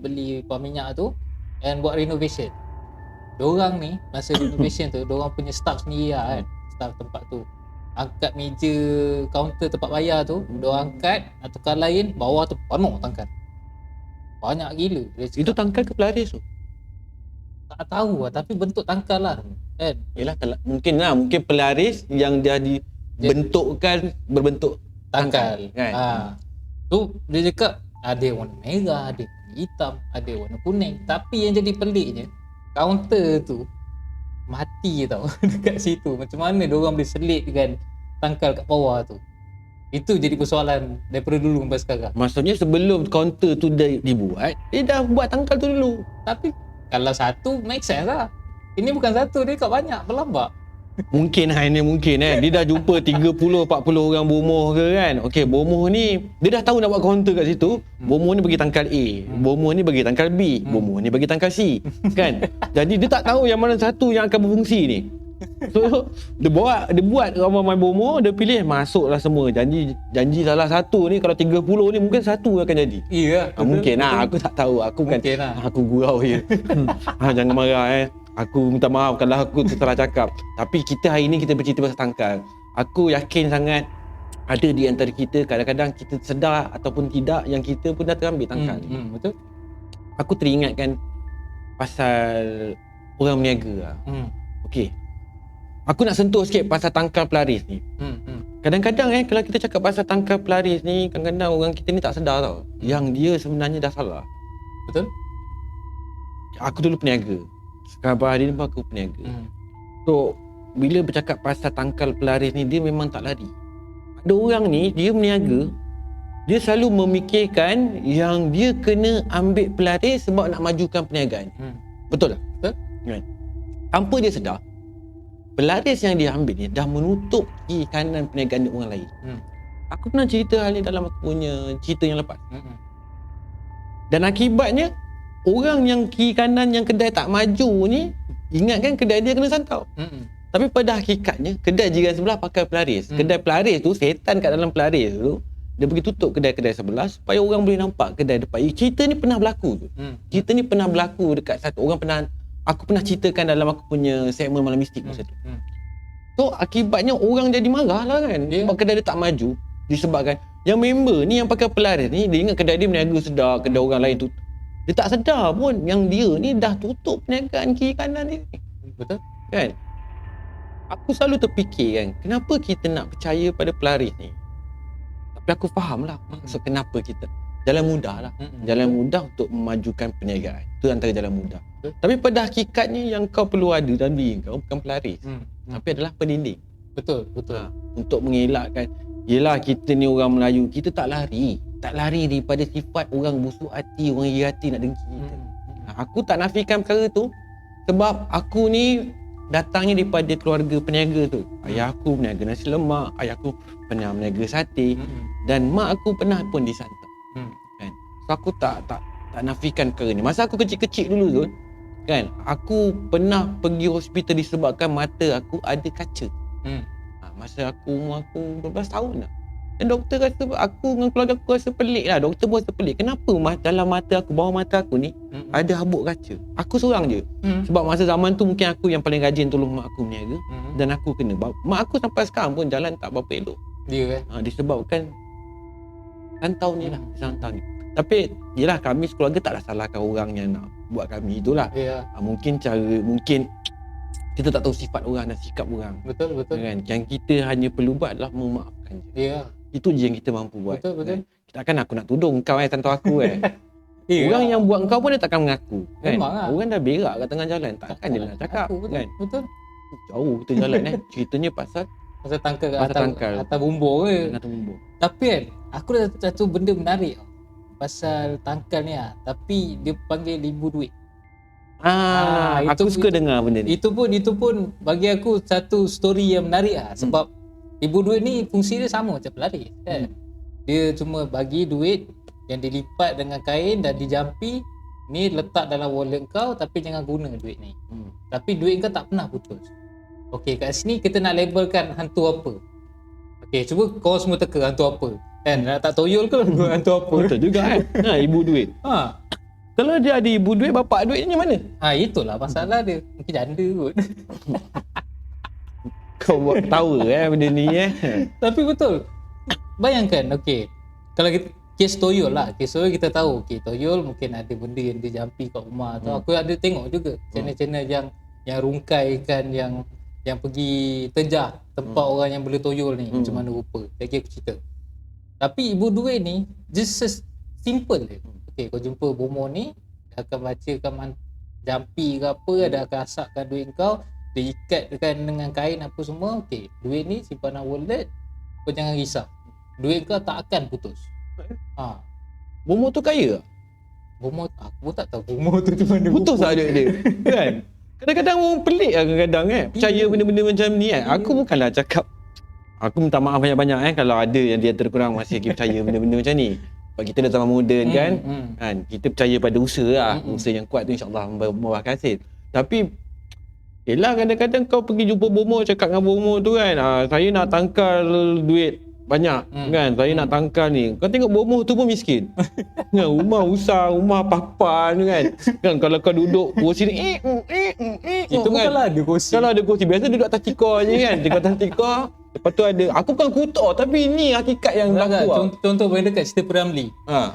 beli peminyak tu and buat renovation. Diorang ni masa renovation tu, diorang punya staff sendiri lah kan, staff tempat tu. Angkat meja kaunter tempat bayar tu, diorang angkat, nak tukar lain, bawah tu penuh tangkal. Banyak gila. Itu tangkal ke pelaris tu? Tak tahu lah, tapi bentuk tangkal lah kan. Yelah, mungkin pelaris yang dia dibentukkan berbentuk tangkal kan. Tu dia cakap ada warna merah, ada warna hitam, ada warna kuning. Tapi yang jadi peliknya, kaunter tu mati tau dekat situ. Macam mana diorang boleh selitkan tangkal kat bawah tu? Itu jadi persoalan daripada dulu sampai sekarang. Maksudnya sebelum kaunter tu dibuat, dia dah buat tangkal tu dulu. Tapi kalau satu make sense lah. Ini bukan satu, dia kat banyak, berlambak. Mungkin dia dah jumpa 30-40 orang bomoh ke kan. Okey, bomoh ni dia dah tahu nak buat kaunter kat situ. Bomoh ni bagi tangkal A, bomoh ni bagi tangkal B, bomoh ni bagi tangkal C kan. Jadi dia tak tahu yang mana satu yang akan berfungsi ni. So dia buat ramai bomoh, dia pilih masuklah semua. Janji salah satu ni, kalau 30 ni mungkin satu akan jadi. Iya, mungkin lah, aku tak tahu. Aku bukan aku gurau je. Jangan marah Aku minta maaf kalau aku tersalah cakap. Tapi kita hari ni kita bercerita pasal tangkal. Aku yakin sangat ada di antara kita, kadang-kadang kita sedar ataupun tidak, yang kita pun dah terambil tangkal. Betul. Aku teringatkan pasal orang berniaga lah. Okey, aku nak sentuh sikit pasal tangkal pelaris ni. Kadang-kadang kalau kita cakap pasal tangkal pelaris ni, kadang-kadang orang kita ni tak sedar tau yang dia sebenarnya dah salah. Betul. Aku dulu peniaga. Sekarang hari ni pun aku peniaga. So bila bercakap pasal tangkal pelaris ni, dia memang tak lari. Ada orang ni, dia berniaga, dia selalu memikirkan yang dia kena ambil pelaris sebab nak majukan perniagaan. Betul tak? Betul. Kan? Tanpa dia sedar, pelaris yang dia ambil ni dah menutup kiri kanan perniagaan orang lain. Aku pernah cerita hal ni dalam aku punya cerita yang lepas. Dan akibatnya orang yang kiri kanan yang kedai tak maju ni, ingatkan kedai dia kena santau. Tapi pada hakikatnya kedai jiran sebelah pakai pelaris. Kedai pelaris tu, setan kat dalam pelaris tu, dia pergi tutup kedai-kedai sebelah supaya orang boleh nampak kedai depan. Cerita ni pernah berlaku tu. Cerita ni pernah berlaku dekat satu orang pernah, aku pernah ceritakan dalam aku punya segmen Malam Mistik masa tu. So akibatnya orang jadi marah lah kan. Sebab kedai dia tak maju. Disebabkan yang member ni yang pakai pelaris ni, dia ingat kedai dia berniaga sedar, kedai orang lain tu. Dia tak sedar pun yang dia ni dah tutup perniagaan kiri kanan ni. Betul. Kan? Aku selalu terfikir kan, kenapa kita nak percaya pada pelaris ni? Tapi aku faham lah maksud kenapa kita. Jalan mudah lah. Jalan mudah untuk memajukan perniagaan. Itu antara jalan mudah. Tapi pada hakikatnya yang kau perlu ada dalam diri kau bukan pelaris. Tapi adalah pendinding. Betul. Untuk mengelakkan, yelah kita ni orang Melayu, kita tak lari. Tak lari daripada sifat orang busuk hati, orang iri hati nak dengki kita. Aku tak nafikan perkara tu sebab aku ni datangnya daripada keluarga peniaga tu. Ayah aku peniaga nasi lemak, ayah aku pernah meniaga sate, dan mak aku pernah pun disantap. Kan? So aku tak nafikan perkara ni. Masa aku kecil-kecil dulu tu, kan, aku pernah pergi hospital disebabkan mata aku ada kaca. Masa umur aku 12 tahun lah. Dan doktor rasa, aku dengan keluarga aku rasa pelik lah. Doktor pun rasa pelik. Kenapa dalam mata aku, bawah mata aku ni ada habuk kaca? Aku seorang je. Sebab masa zaman tu mungkin aku yang paling rajin tolong mak aku berniaga. Dan aku kena. Mak aku sampai sekarang pun jalan tak berapa elok. Dia disebabkan santau ni lah. Santau ni. Tapi yelah, kami sekeluarga taklah salahkan orang yang nak buat kami itulah. Mungkin kita tak tahu sifat orang dan sikap orang. Betul. Kan? Yang kita hanya perlu buat adalah memaafkan je. Itu je yang kita mampu buat. Betul. Takkan aku nak tudung kau tantau aku Orang yang buat kau pun dia takkan mengaku. Kan? Orang dah berak kat tengah jalan, takkan dia nak cakap. Kan? Betul. Jauh kita jalan ceritanya pasal tangkal atas bumbung ke. Tapi kan, aku dah satu benda menarik pasal tangkal ni tapi dia panggil ibu duit. Aku suka dengar benda ni. Itu pun bagi aku satu story yang menarik sebab ibu duit ni fungsi dia sama macam pelaris kan. Dia cuma bagi duit yang dilipat dengan kain dan dijampi, ni letak dalam wallet kau tapi jangan guna duit ni. Tapi duit kau tak pernah putus. Okey, kat sini kita nak labelkan hantu apa. Okey, cuba kau semua teka hantu apa. Kan nak tak toyol ke hantu apa? Betul juga kan. Ibu duit. Kalau dia ada ibu duit, bapak duit ni mana? Itulah masalah dia. Mungkin janda kot. Kau buat ketawa benda ni Tapi betul. Bayangkan, okey. Kalau kita kes toyol lah. Kes toyol kita tahu. Okey, toyol mungkin ada benda yang dia jampi kat rumah tu. Aku ada tengok juga channel-channel yang rungkaikan yang pergi terjah tempat orang yang boleh toyol ni macam mana rupa. Lagi aku cerita. Tapi ibu duit ni just simple je. Okey, kau jumpa bomo ni, dia akan bacakan jampi ke apa, dia akan asapkan duit kau, dia ikatkan dengan kain apa semua. Okey, duit ni simpan dalam wallet, kau jangan risau. Duit kau tak akan putus. Bomo tu kaya tak? Bomo, aku pun tak tahu bomo tu di mana putus tak duit dia. Kan? Kadang-kadang orang pelik lah kadang-kadang percaya benda-benda macam ni Aku bukanlah cakap, aku minta maaf banyak-banyak kalau ada yang dia terkurang masih lagi percaya benda-benda macam ni. Sebab kita dah zaman moden kan, kita percaya pada usaha lah. Usaha yang kuat tu insyaAllah membuahkan hasil. Tapi yelah, kadang-kadang kau pergi jumpa bomo, cakap dengan bomo tu kan, saya nak tangkal duit banyak kan, saya nak tangkal ni. Kau tengok bomo tu pun miskin. Kan, rumah usah, rumah papan kan. Kan kalau kau duduk kursi ni itu kan, kalau ada kursi. Kalau ada kursi biasa duduk atas tikar je kan. Duduk atas tikar. Lepas tu ada, aku bukan kutuk tapi ni hakikat yang berlaku. Contoh paling dekat cerita Peramli.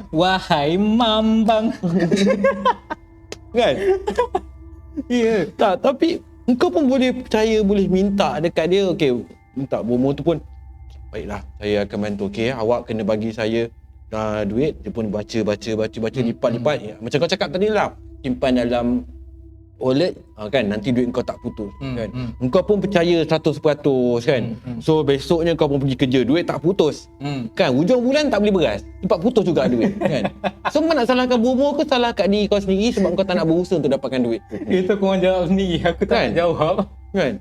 Wahai mambang. Kan? Tak, tapi engkau pun boleh percaya, boleh minta dekat dia. Okey, minta bomo tu pun, baiklah, saya akan bantu. Okey, awak kena bagi saya duit. Dia pun baca, lipat. Macam kau cakap tadi lah, simpan dalam wallet kan, nanti duit kau tak putus kan. Engkau pun percaya 100% kan. So besoknya kau pun pergi kerja, duit tak putus kan. Hujung bulan tak beli beras, cepat putus juga duit kan. So kau nak salahkan bomo ke salah kat diri kau sendiri sebab kau tak nak berusaha untuk dapatkan duit? Itu kau jawab sendiri, aku tak nak jawab kan.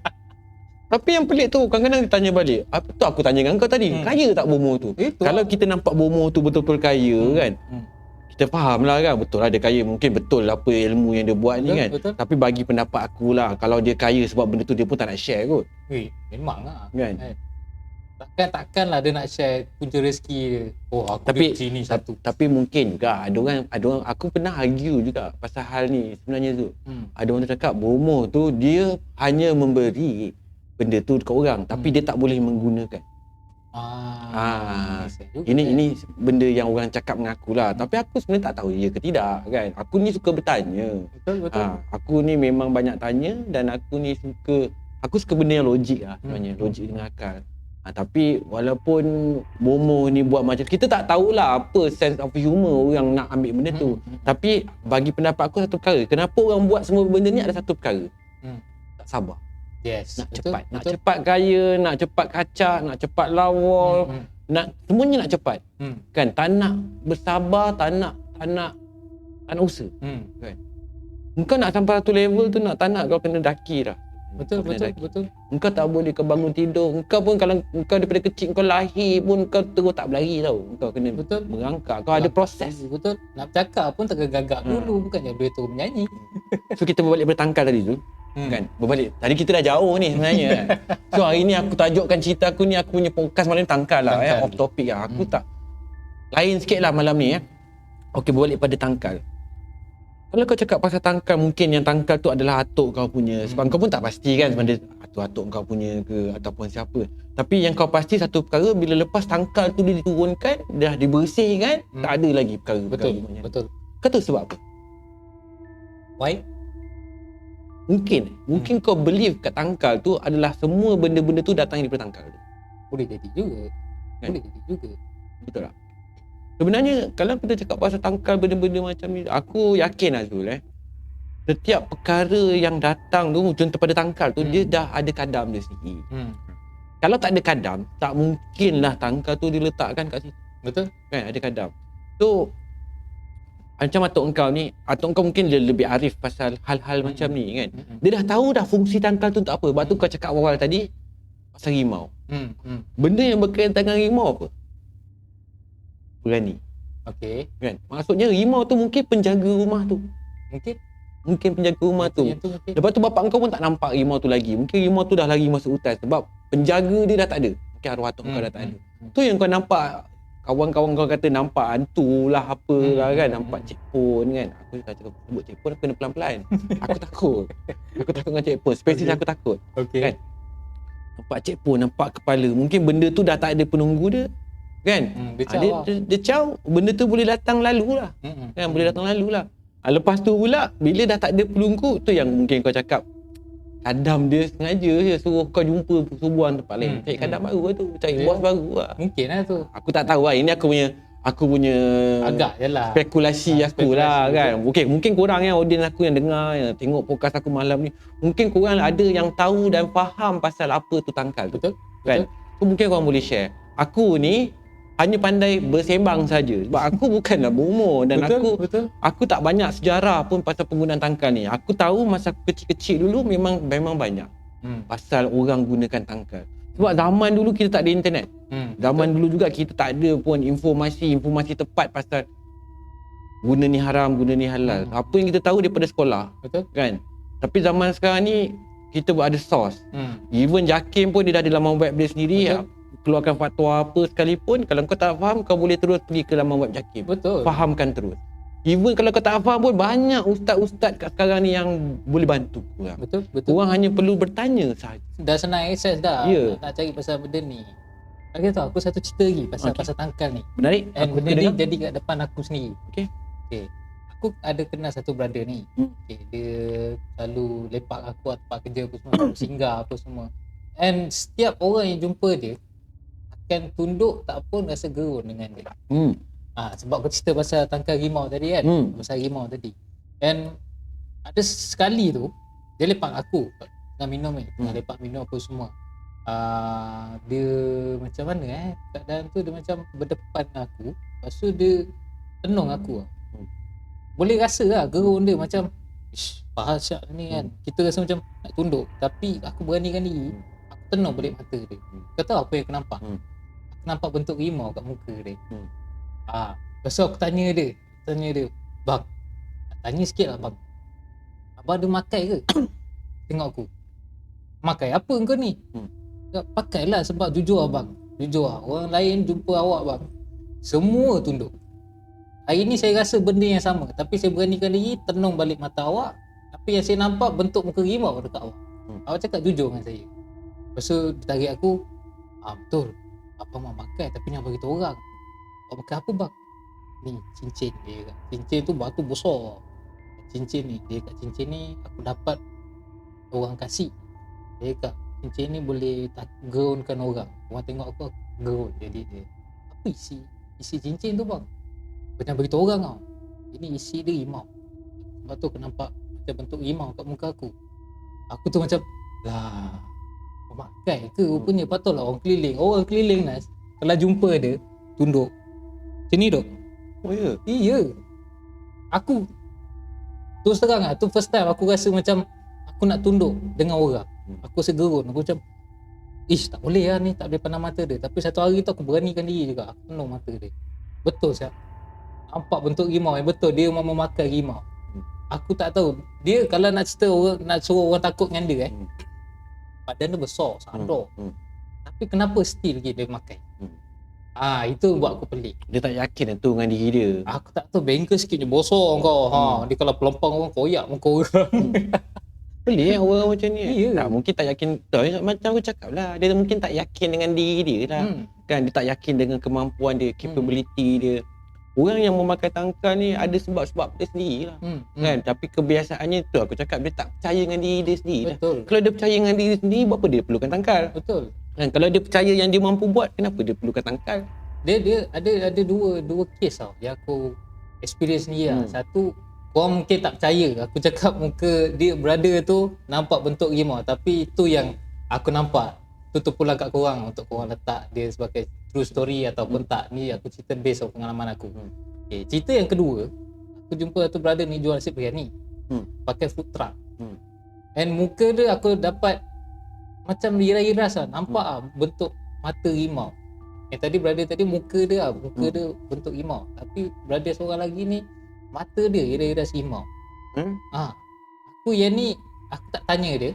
Tapi yang pelik tu, kadang-kadang dia tanya balik, apa tu aku tanya dengan kau tadi, kaya tak bomo tu? Kalau kita nampak bomo tu betul-betul kaya kan, kita faham lah kan, betul lah dia kaya, mungkin betul apa ilmu yang dia buat ni kan. Betul. Tapi bagi pendapat aku lah, kalau dia kaya sebab benda tu dia pun tak nak share kot Memang lah kan. Takkan lah dia nak share punca rezeki dia. Oh aku Tapi sini satu. Tapi mungkin juga ada orang aku pernah argue juga pasal hal ni sebenarnya tu. Ada orang tu cakap bomoh tu dia hanya memberi benda tu dekat orang tapi dia tak boleh menggunakan. Ini benda yang orang cakap dengan aku lah. Tapi aku sebenarnya tak tahu ya ke tidak kan. Aku ni suka bertanya. Betul. Aku ni memang banyak tanya dan aku suka benda yang logik lah sebenarnya. Logik dengan akal. Tapi walaupun bomoh ni buat macam, kita tak tahulah apa sense of humor orang nak ambil benda tu. Tapi bagi pendapat aku satu perkara, kenapa orang buat semua benda ni ada satu perkara. Tak sabar. Yes. Nak cepat. Nak cepat kaya, nak cepat kacak, nak cepat lawal, nak semuanya nak cepat. Kan, tak nak bersabar, tak nak usaha. Kan. Engkau nak sampai satu level tu tak nak kau kena daki dah. Betul. Engkau tak boleh kau bangun tidur. Engkau pun kalau engkau daripada kecil kau lahir pun kau terus tak berlari tau. Engkau kena merangkak. Kau ada proses. Betul. Nak bercakap pun tergagap dulu, bukannya boleh terus menyanyi. So kita berbalik bertangkal tadi tu. Kan, berbalik. Tadi kita dah jauh ni sebenarnya kan. So hari ni aku tajukkan cerita aku ni, aku punya podcast malam ni tangkal lah ya, off topic lah. Aku tak lain sikit lah malam ni ya. Okey, berbalik pada tangkal. Kalau kau cakap pasal tangkal, mungkin yang tangkal tu adalah atuk kau punya. Sebab kau pun tak pasti kan sama dia atuk kau punya ke ataupun siapa. Tapi yang kau pasti satu perkara, bila lepas tangkal tu dia diturunkan, dah dibersihkan, tak ada lagi perkara-perkara macam Betul. Kau tahu sebab apa? Why? Mungkin kau believe kat tangkal tu adalah semua benda-benda tu datang daripada tangkal tu. Boleh jadi juga. Kan? Betul tak? Sebenarnya kalau kita cakap pasal tangkal benda-benda macam ni, aku yakin Azul setiap perkara yang datang tu contoh pada tangkal tu dia dah ada kadam dia sendiri. Kalau tak ada kadam, tak mungkinlah tangkal tu diletakkan kat situ. Betul? Kan ada kadam. So macam atuk engkau mungkin dia lebih arif pasal hal-hal macam ni kan. Dia dah tahu dah fungsi tangkal tu untuk apa. Sebab tu kau cakap awal tadi pasal rimau. Benda yang berkaitan dengan rimau apa? Berani. Okey. Kan? Maksudnya rimau tu mungkin penjaga rumah tu. Mungkin penjaga rumah tu. Lepas tu bapak kau pun tak nampak rimau tu lagi. Mungkin rimau tu dah lari masuk hutan sebab penjaga dia dah tak ada. Mungkin arwah atuk kau dah tak ada. Tu yang kau nampak. Kawan-kawan kau kata nampak hantu lah apa lah kan, nampak cekpon kan. Aku cakap sebut cekpon aku kena pelan-pelan. Aku takut dengan cekpon, spesifik aku takut. Kan? Nampak cekpon, nampak kepala. Mungkin benda tu dah tak ada penunggu dia. Kan? Dia caw, benda tu boleh datang lalu lah. Kan, boleh datang lalu lah. Lepas tu pula bila dah tak ada penunggu tu yang mungkin kau cakap kadam dia sengaja je suruh kau jumpa subuhan tempat lain. Cari kadam baru lah tu, cari bos baru lah. Mungkin lah tu. Aku tak tahu lah, ini aku punya agak je lah spekulasi aku lah kan. Mungkin korang yang audiens aku yang dengar, yang tengok podcast aku malam ni, mungkin korang ada yang tahu dan faham pasal apa tu tangkal tu. Betul. Kan? So, mungkin korang boleh share. Aku ni hanya pandai bersembang saja sebab aku bukanlah bomoh dan aku tak banyak sejarah pun pasal penggunaan tangkal ni. Aku tahu masa aku kecil-kecil dulu memang banyak pasal orang gunakan tangkal. Sebab zaman dulu kita tak ada internet. Zaman dulu juga kita tak ada pun informasi tepat pasal guna ni haram, guna ni halal. Apa yang kita tahu daripada sekolah. Kan? Tapi zaman sekarang ni kita ada source. Even JAKIM pun dia dah ada laman web dia sendiri. Keluarkan fatwa apa sekalipun, kalau kau tak faham kau boleh terus pergi ke laman web JAKIM. Fahamkan terus. Even kalau kau tak faham pun banyak ustaz-ustaz kat sekarang ni yang boleh bantu korang. Betul. Korang hanya perlu bertanya sahaja. Dah senang access dah. Nak cari pasal benda ni. Okey tahu aku satu cerita lagi pasal tangkal ni. Menarik. And benda ni jadi kat depan aku sendiri. Okey. Aku ada kenal satu brother ni. Dia selalu lepak aku tempat kerja apa semua, singgah apa semua. And setiap orang yang jumpa dia akan tunduk tak pun rasa gerun dengan dia. Sebab aku cerita pasal tangkal rimau tadi kan. Pasal rimau tadi. And ada sekali tu dia lepak aku tengah minum ni, tengah lepak minum apa semua. Dia macam mana keadaan tu, dia macam berdepan aku. Lepas tu dia tenung aku. Boleh rasa lah gerun dia macam faham syak ni kan. Kita rasa macam nak tunduk, tapi aku beranikan diri. Aku tenung balik mata dia. Kau tahu apa yang aku nampak? Aku nampak bentuk rimau kat muka dia. Lepas tu aku tanya dia, tanya dia, "Bang, nak tanya sikit lah bang. Abang ada makai ke?" Tengok aku. "Makai apa kau ni?" "Pakailah sebab jujur abang. Jujur lah. Orang lain jumpa awak bang, semua tunduk. Hari ni saya rasa benda yang sama, tapi saya beranikan diri tenung balik mata awak. Tapi yang saya nampak bentuk muka rimau dekat awak. Awak cakap jujur dengan saya." Lepas tu dia tarik aku, "Betul. Abang mau makai tapi nak bagi tahu orang." "Awak makai apa bang?" "Ni cincin," dia kata. "Cincin tu batu besar. Cincin ni," dia kata, "cincin ni aku dapat orang kasih." Dia kata, "Cincin ni boleh gaunkan orang. Orang tengok aku gaun." Jadi dia, "Apa isi cincin tu bang?" "Pernah beritahu orang tau. Ini isi dia rimau. Sebab tu aku nampak macam bentuk rimau kat muka aku." Aku tu macam, lah, pemakai ke rupanya. Patutlah orang keliling Nas, kalau jumpa dia tunduk macam ni duk. Oh ya. Iya. Aku terus terang lah, tu first time aku rasa macam aku nak tunduk dengan orang. Aku rasa gerun. Aku macam, tak boleh lah ni, tak boleh pandang mata dia. Tapi satu hari tu aku beranikan diri juga. Aku pandang mata dia. Betul siap. Nampak bentuk rimau. Betul, dia memang memakai rimau. Aku tak tahu. Dia kalau nak cerita orang, nak suruh orang takut dengan dia badan dia besar, sadar. Tapi kenapa still lagi dia makai? Itu buat aku pelik. Dia tak yakin tu dengan diri dia. Aku tak tahu, bengkel sikit je bosor kau. Dia kalau pelempang orang koyak muka orang. Pelik orang macam ni. Ya. Tak, mungkin tak yakin. Macam aku cakap lah, dia mungkin tak yakin dengan diri dia lah. Kan, dia tak yakin dengan kemampuan dia, capability dia. Orang yang memakai tangkal ni ada sebab-sebab dia sendiri lah. Kan, tapi kebiasaannya tu aku cakap, dia tak percaya dengan diri dia sendiri lah. Betul. Kalau dia percaya dengan diri sendiri, buat apa dia perlukan tangkal? Betul. Kan, kalau dia percaya yang dia mampu buat, kenapa dia perlukan tangkal? Dia ada dua kes tau yang aku experience ni lah. Satu, korang mungkin tak percaya. Aku cakap muka dia brother tu nampak bentuk rimau, tapi itu yang aku nampak. Tutup pula kat korang untuk korang letak dia sebagai true story ataupun tak. Ni aku cerita based on pengalaman aku. Okay, cerita yang kedua, aku jumpa satu brother ni jual nasi biryani. Pakai food truck. And muka dia aku dapat macam iras-iras lah. Nampak bentuk mata rimau. Tadi brother tadi muka dia bentuk rimau. Tapi brother seorang lagi ni mata dia iras-iras rimau. Aku yang ni aku tak tanya dia.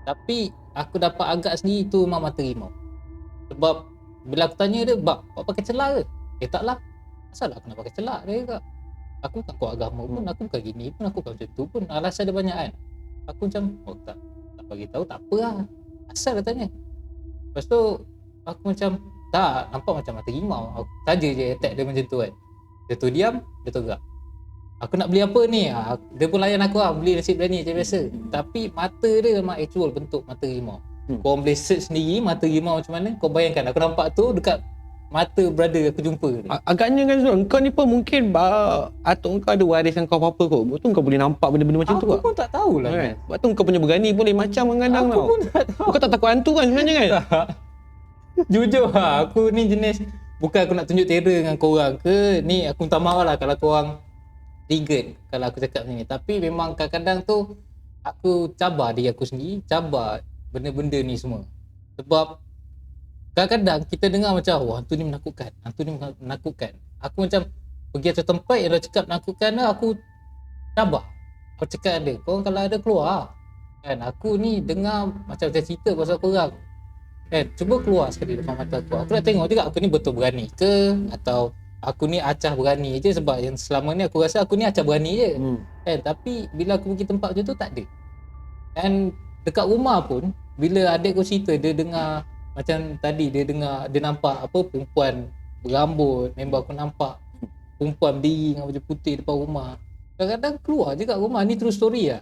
Tapi aku dapat agak sendiri tu memang mata rimau. Sebab bila aku tanya dia, "Bang, awak pakai celak ke?" "Taklah. Asal aku nak pakai celak?" Dia kata, "Aku bukan kuat agama pun, aku bukan gini pun, aku bukan macam tu pun." Alasan dia banyak kan. Aku macam, tak bagi tahu tak apa lah. Asal dia tanya. Lepas tu aku macam, tak, nampak macam mata rimau. Aku saja je attack dia macam tu kan. Dia tu diam, dia tu gerak. "Aku nak beli apa ni?" Dia pun layan aku lah, beli nasi biryani macam biasa. Tapi mata dia memang actual bentuk mata rimau. Kau boleh search sendiri mata rimau macam mana. Kau bayangkan, aku nampak tu dekat mata brother aku jumpa ni. Agaknya kan Zul, kau ni pun mungkin atau kau ada warisan kau apa-apa kot. Betul kau boleh nampak benda-benda macam tu Aku kot. pun tak tahulah kan. Sebab tu kau punya berani boleh macam mengandang Aku tau. pun tak tahu. Kau tak takut hantu kan sebenarnya kan? Jujur lah, aku ni jenis, bukan aku nak tunjuk terror dengan korang ke. Ni aku minta maaf lah kalau korang triggered kalau aku cakap macam ni. Tapi memang kadang-kadang tu aku cabar diri aku sendiri, cabar benda-benda ni semua. Sebab kadang-kadang kita dengar macam, wah, hantu ni menakutkan, hantu ni menakutkan. Aku macam pergi satu tempat yang dah cakap menakutkan dah, aku cabar. Aku cakap ada, korang kalau ada keluar lah. Kan, aku ni dengar macam cerita pasal korang. Kan, cuba keluar sekali depan mata aku. Aku nak tengok juga aku ni betul berani ke, atau aku ni acah berani je. Sebab yang selama ni aku rasa aku ni acah berani je. Kan, tapi bila aku pergi tempat macam tu tak ada. Dan dekat rumah pun, bila adik aku cerita, dia dengar macam tadi, dia nampak apa, perempuan berambut. Member aku nampak perempuan berdiri dengan baju putih depan rumah. Kadang-kadang keluar je kat rumah. Ni true story lah.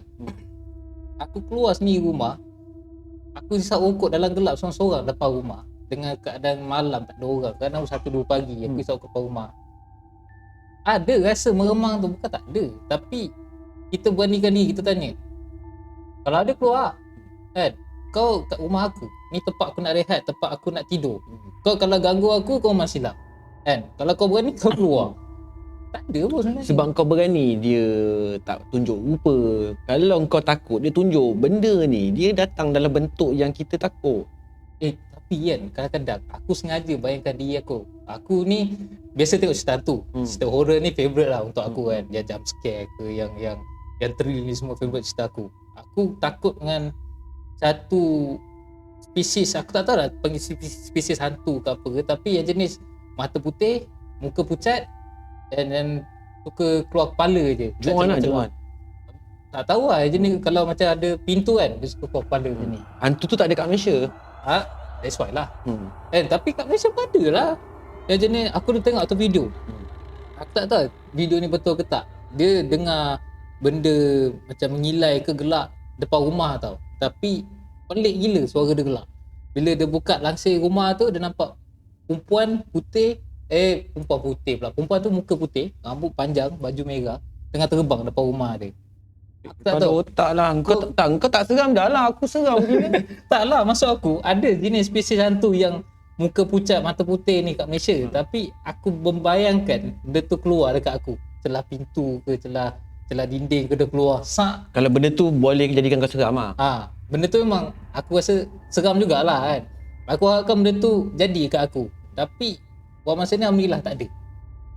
Aku keluar sendiri rumah, aku hisap rokok dalam gelap seorang-seorang depan rumah. Dengan keadaan malam tak ada orang, kadang 1-2 pagi aku hisap rokok depan rumah. Ada rasa meremang tu, bukan tak ada. Tapi kita beranikan diri, kita tanya, kalau ada keluar kan, kau kat rumah aku, ni tempat aku nak rehat, tempat aku nak tidur. Kau kalau ganggu aku, kau masih silap kan. Kalau kau berani, kau keluar. Tak ada pun sebenarnya. Sebab kau berani, dia tak tunjuk rupa. Kalau kau takut, dia tunjuk benda ni. Dia datang dalam bentuk yang kita takut. Tapi Tapi kan kadang-kadang aku sengaja bayangkan diri aku ni biasa tengok cerita hantu. Cerita horror ni favourite lah untuk aku kan. Yang jump scare ke, yang thrill ni semua favourite cerita aku. Aku takut dengan satu spesies, aku tak tahu lah panggil spesies hantu ke apa ke, tapi yang jenis mata putih, muka pucat dan suka keluar kepala je. Juan. Tak tahu lah jenis kalau macam ada pintu kan, dia suka keluar kepala macam ni. Hantu tu tak ada kat Malaysia. That's why lah. Tapi kat Malaysia pun ada lah. Yang jenis aku dah tengok tu video. Aku tak tahu video ni betul ke tak. Dia dengar benda macam mengilai ke gelak depan rumah tau. Tapi pelik gila suara dia gelak. Bila dia buka langsir rumah tu, dia nampak perempuan putih. Perempuan putih pula. Perempuan tu muka putih, rambut panjang, baju merah, tengah terbang depan rumah dia. Aku tak Kepala tahu. otak lah. Kau tak seram dah lah. Aku seram gila. Tak lah, maksud aku ada jenis spesies hantu yang muka pucat, mata putih ni kat Malaysia. Tapi aku membayangkan dia tu keluar dekat aku. Celah pintu ke, celah dinding ke, dia keluar. Sak. Kalau benda tu boleh jadikan kau seram lah. Benda tu memang aku rasa seram jugalah kan. Aku harapkan benda tu jadi kat aku. Tapi buat masa ni alhamdulillah tak ada.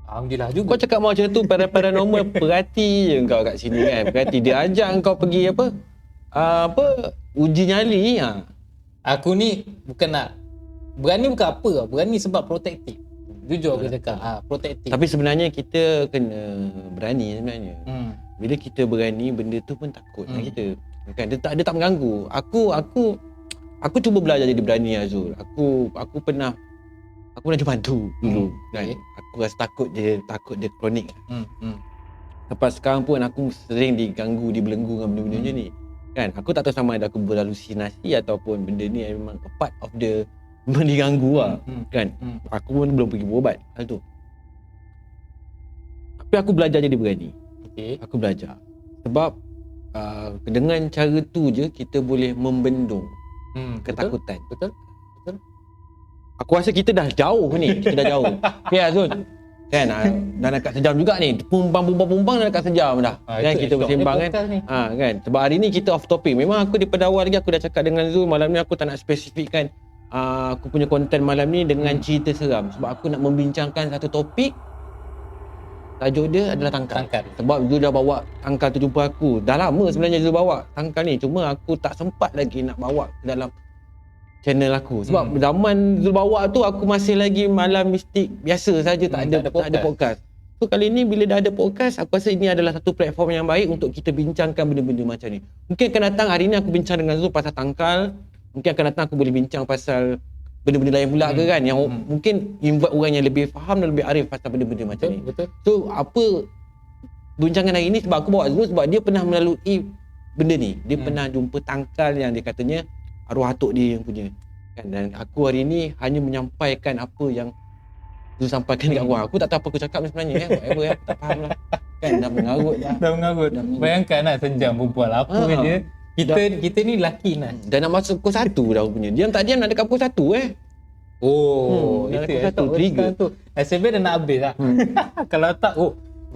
Alhamdulillah juga. Kau cakap macam tu paranormal, perhati je kau kat sini kan. Perhati dia ajak kau pergi uji nyali. Aku ni bukan nak berani, bukan apa tau. Berani sebab protektif. Jujur aku cakap, protektif. Tapi sebenarnya kita kena berani sebenarnya. Bila kita berani, benda tu pun takut dengan kita. Kan dia tak mengganggu. Aku cuba belajar jadi berani, Azul. Aku pernah jumpa hantu dulu kan. Aku rasa takut dia kronik. Sampai sekarang pun aku sering diganggu, dibelenggu dengan benda-benda macam ni. Kan aku tak tahu sama ada aku berhalusinasi ataupun benda ni memang a part of the mengganggu lah. Kan. Aku pun belum pergi berubat hal tu. Tapi aku belajar jadi berani. Aku belajar. Sebab dengan cara tu je kita boleh membendung ketakutan. Betul. Aku rasa kita dah jauh ni. Kita dah jauh. Okay Azul. Kan dah dekat sejam juga ni. Pumpang dah dekat sejam dah. Kan kita bersembang kan. Kan. Sebab hari ni kita off topic. Memang aku daripada awal lagi aku dah cakap dengan Zul, malam ni aku tak nak spesifikkan aku punya konten malam ni dengan cerita seram. Sebab aku nak membincangkan satu topik. Tajuk dia adalah tangkal. Sebab Zul dah bawa tangkal tu jumpa aku. Dah lama sebenarnya Zul bawa tangkal ni. Cuma aku tak sempat lagi nak bawa ke dalam channel aku. Sebab zaman Zul bawa tu aku masih lagi malam mistik biasa saja, tak ada podcast. So kali ni bila dah ada podcast, aku rasa ini adalah satu platform yang baik untuk kita bincangkan benda-benda macam ni. Mungkin akan datang hari ni aku bincang dengan Zul pasal tangkal. Mungkin akan datang aku boleh bincang pasal benda-benda lain pula ke kan, yang mungkin invite orang yang lebih faham dan lebih arif pasal benda-benda macam ni. Betul. So apa bincangan hari ni sebab aku bawa Zul sebab dia pernah melalui benda ni. Dia pernah jumpa tangkal yang dia katanya arwah atuk dia yang punya. Kan, dan aku hari ni hanya menyampaikan apa yang Zul sampaikan dekat orang. Aku tak tahu apa aku cakap ni sebenarnya whatever tak faham lah. Kan dah mengarut dah. Bayangkan lah sejam berbual apa je. Kita ni lelaki lah. Dah nak masuk pukul 1 dah punya. Diam tak diam nak dekat pukul 1 itu satu trigger tu. SMB dah nak habis lah. Kalau tak,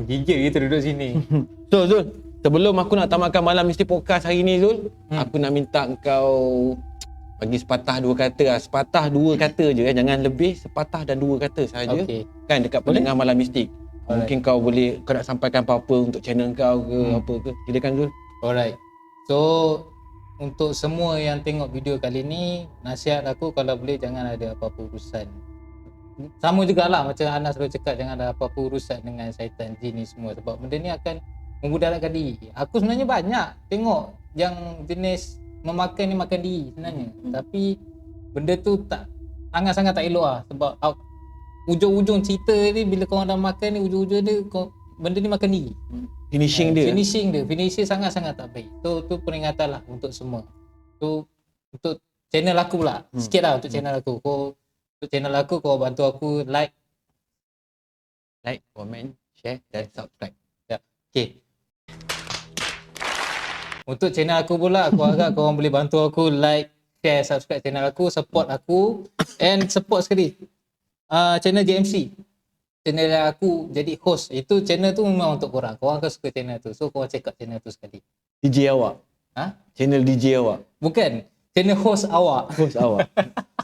gigil kita duduk sini. So Zul, sebelum aku nak tamatkan malam mesti podcast hari ni Zul, aku nak minta kau bagi sepatah dua kata lah. Sepatah dua kata je jangan lebih, sepatah dan dua kata sahaja. Kan dekat pendengar malam mistik. Mungkin kau nak sampaikan apa-apa untuk channel kau ke apa ke. Silakan Zul. Alright. So untuk semua yang tengok video kali ni, nasihat aku kalau boleh jangan ada apa-apa urusan. Sama jugalah macam Anas selalu cakap, jangan ada apa-apa urusan dengan syaitan, jin ni semua. Sebab benda ni akan memudaratkan diri. Aku sebenarnya banyak tengok yang jenis memakan diri sebenarnya. Tapi benda tu sangat-sangat tak elok lah. Sebab ujung-ujung cerita ni bila kau dah makan ni, ujung-ujung dia benda ni makan diri. Finishing sangat-sangat tak baik. Tu peringatan lah untuk semua. Tu untuk channel aku pula. Sikit lah untuk channel aku. Untuk channel aku kau bantu aku like, comment, share dan subscribe. Okay. Untuk channel aku pula, aku harap korang boleh bantu aku like, share, subscribe channel aku, support aku and support sekali channel JMC. Channel aku jadi host. Itu channel tu memang untuk korang. Korang akan suka channel tu. So korang check out channel tu sekali. DJ awak? Channel DJ awak? Bukan. channel host awak. Host awak.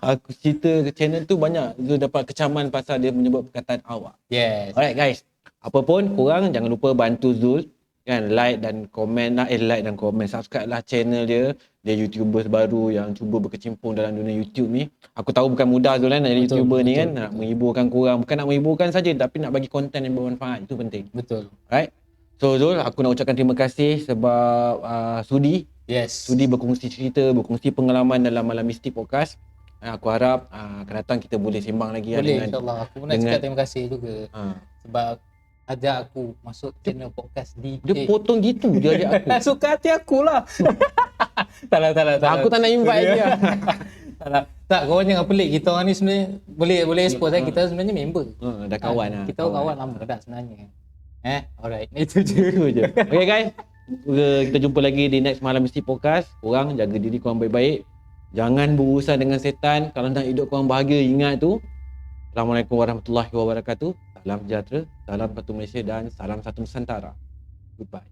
Aku cerita ke channel tu banyak Zul dapat kecaman pasal dia menyebut perkataan awak. Yes. Alright guys, apa pun korang jangan lupa bantu Zul kan, like dan komen lah, subscribe lah channel dia. Dia YouTuber baru yang cuba berkecimpung dalam dunia YouTube ni. Aku tahu bukan mudah Zul kan nak jadi Betul, YouTuber ni betul, kan, nak menghiburkan korang, bukan nak menghiburkan saja tapi nak bagi konten yang bermanfaat, itu penting. Betul. Alright. So Zul, aku nak ucapkan terima kasih sebab sudi Yes. berkongsi cerita, berkongsi pengalaman dalam Malam Mistik Podcast. Aku harap akan datang kita boleh sembang lagi Boleh, dengan insyaAllah. Aku pun nak cakap terima kasih juga sebab ajak aku masuk channel podcast di dia potong gitu dia ajak aku. suka hati aku lah. tak lah. Aku tak nak invite dia. Tak, korang jangan pelik. Kita orang ni sebenarnya boleh expose kita sebenarnya member. Dah kawan lah. Kita kawan lama dah sebenarnya. Alright, itu je. Itu je. Okay guys, kita jumpa lagi di next Malam Mistik Podcast. Korang jaga diri korang baik-baik. Jangan berurusan dengan setan. Kalau nak hidup korang bahagia, ingat tu. Assalamualaikum warahmatullahi wabarakatuh. Salam sejahtera, salam satu Malaysia dan salam satu Nusantara. Goodbye.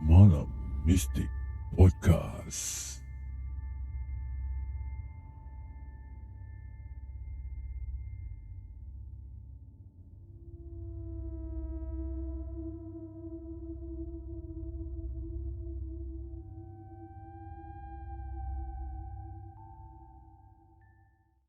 Malam Mistik Podcast.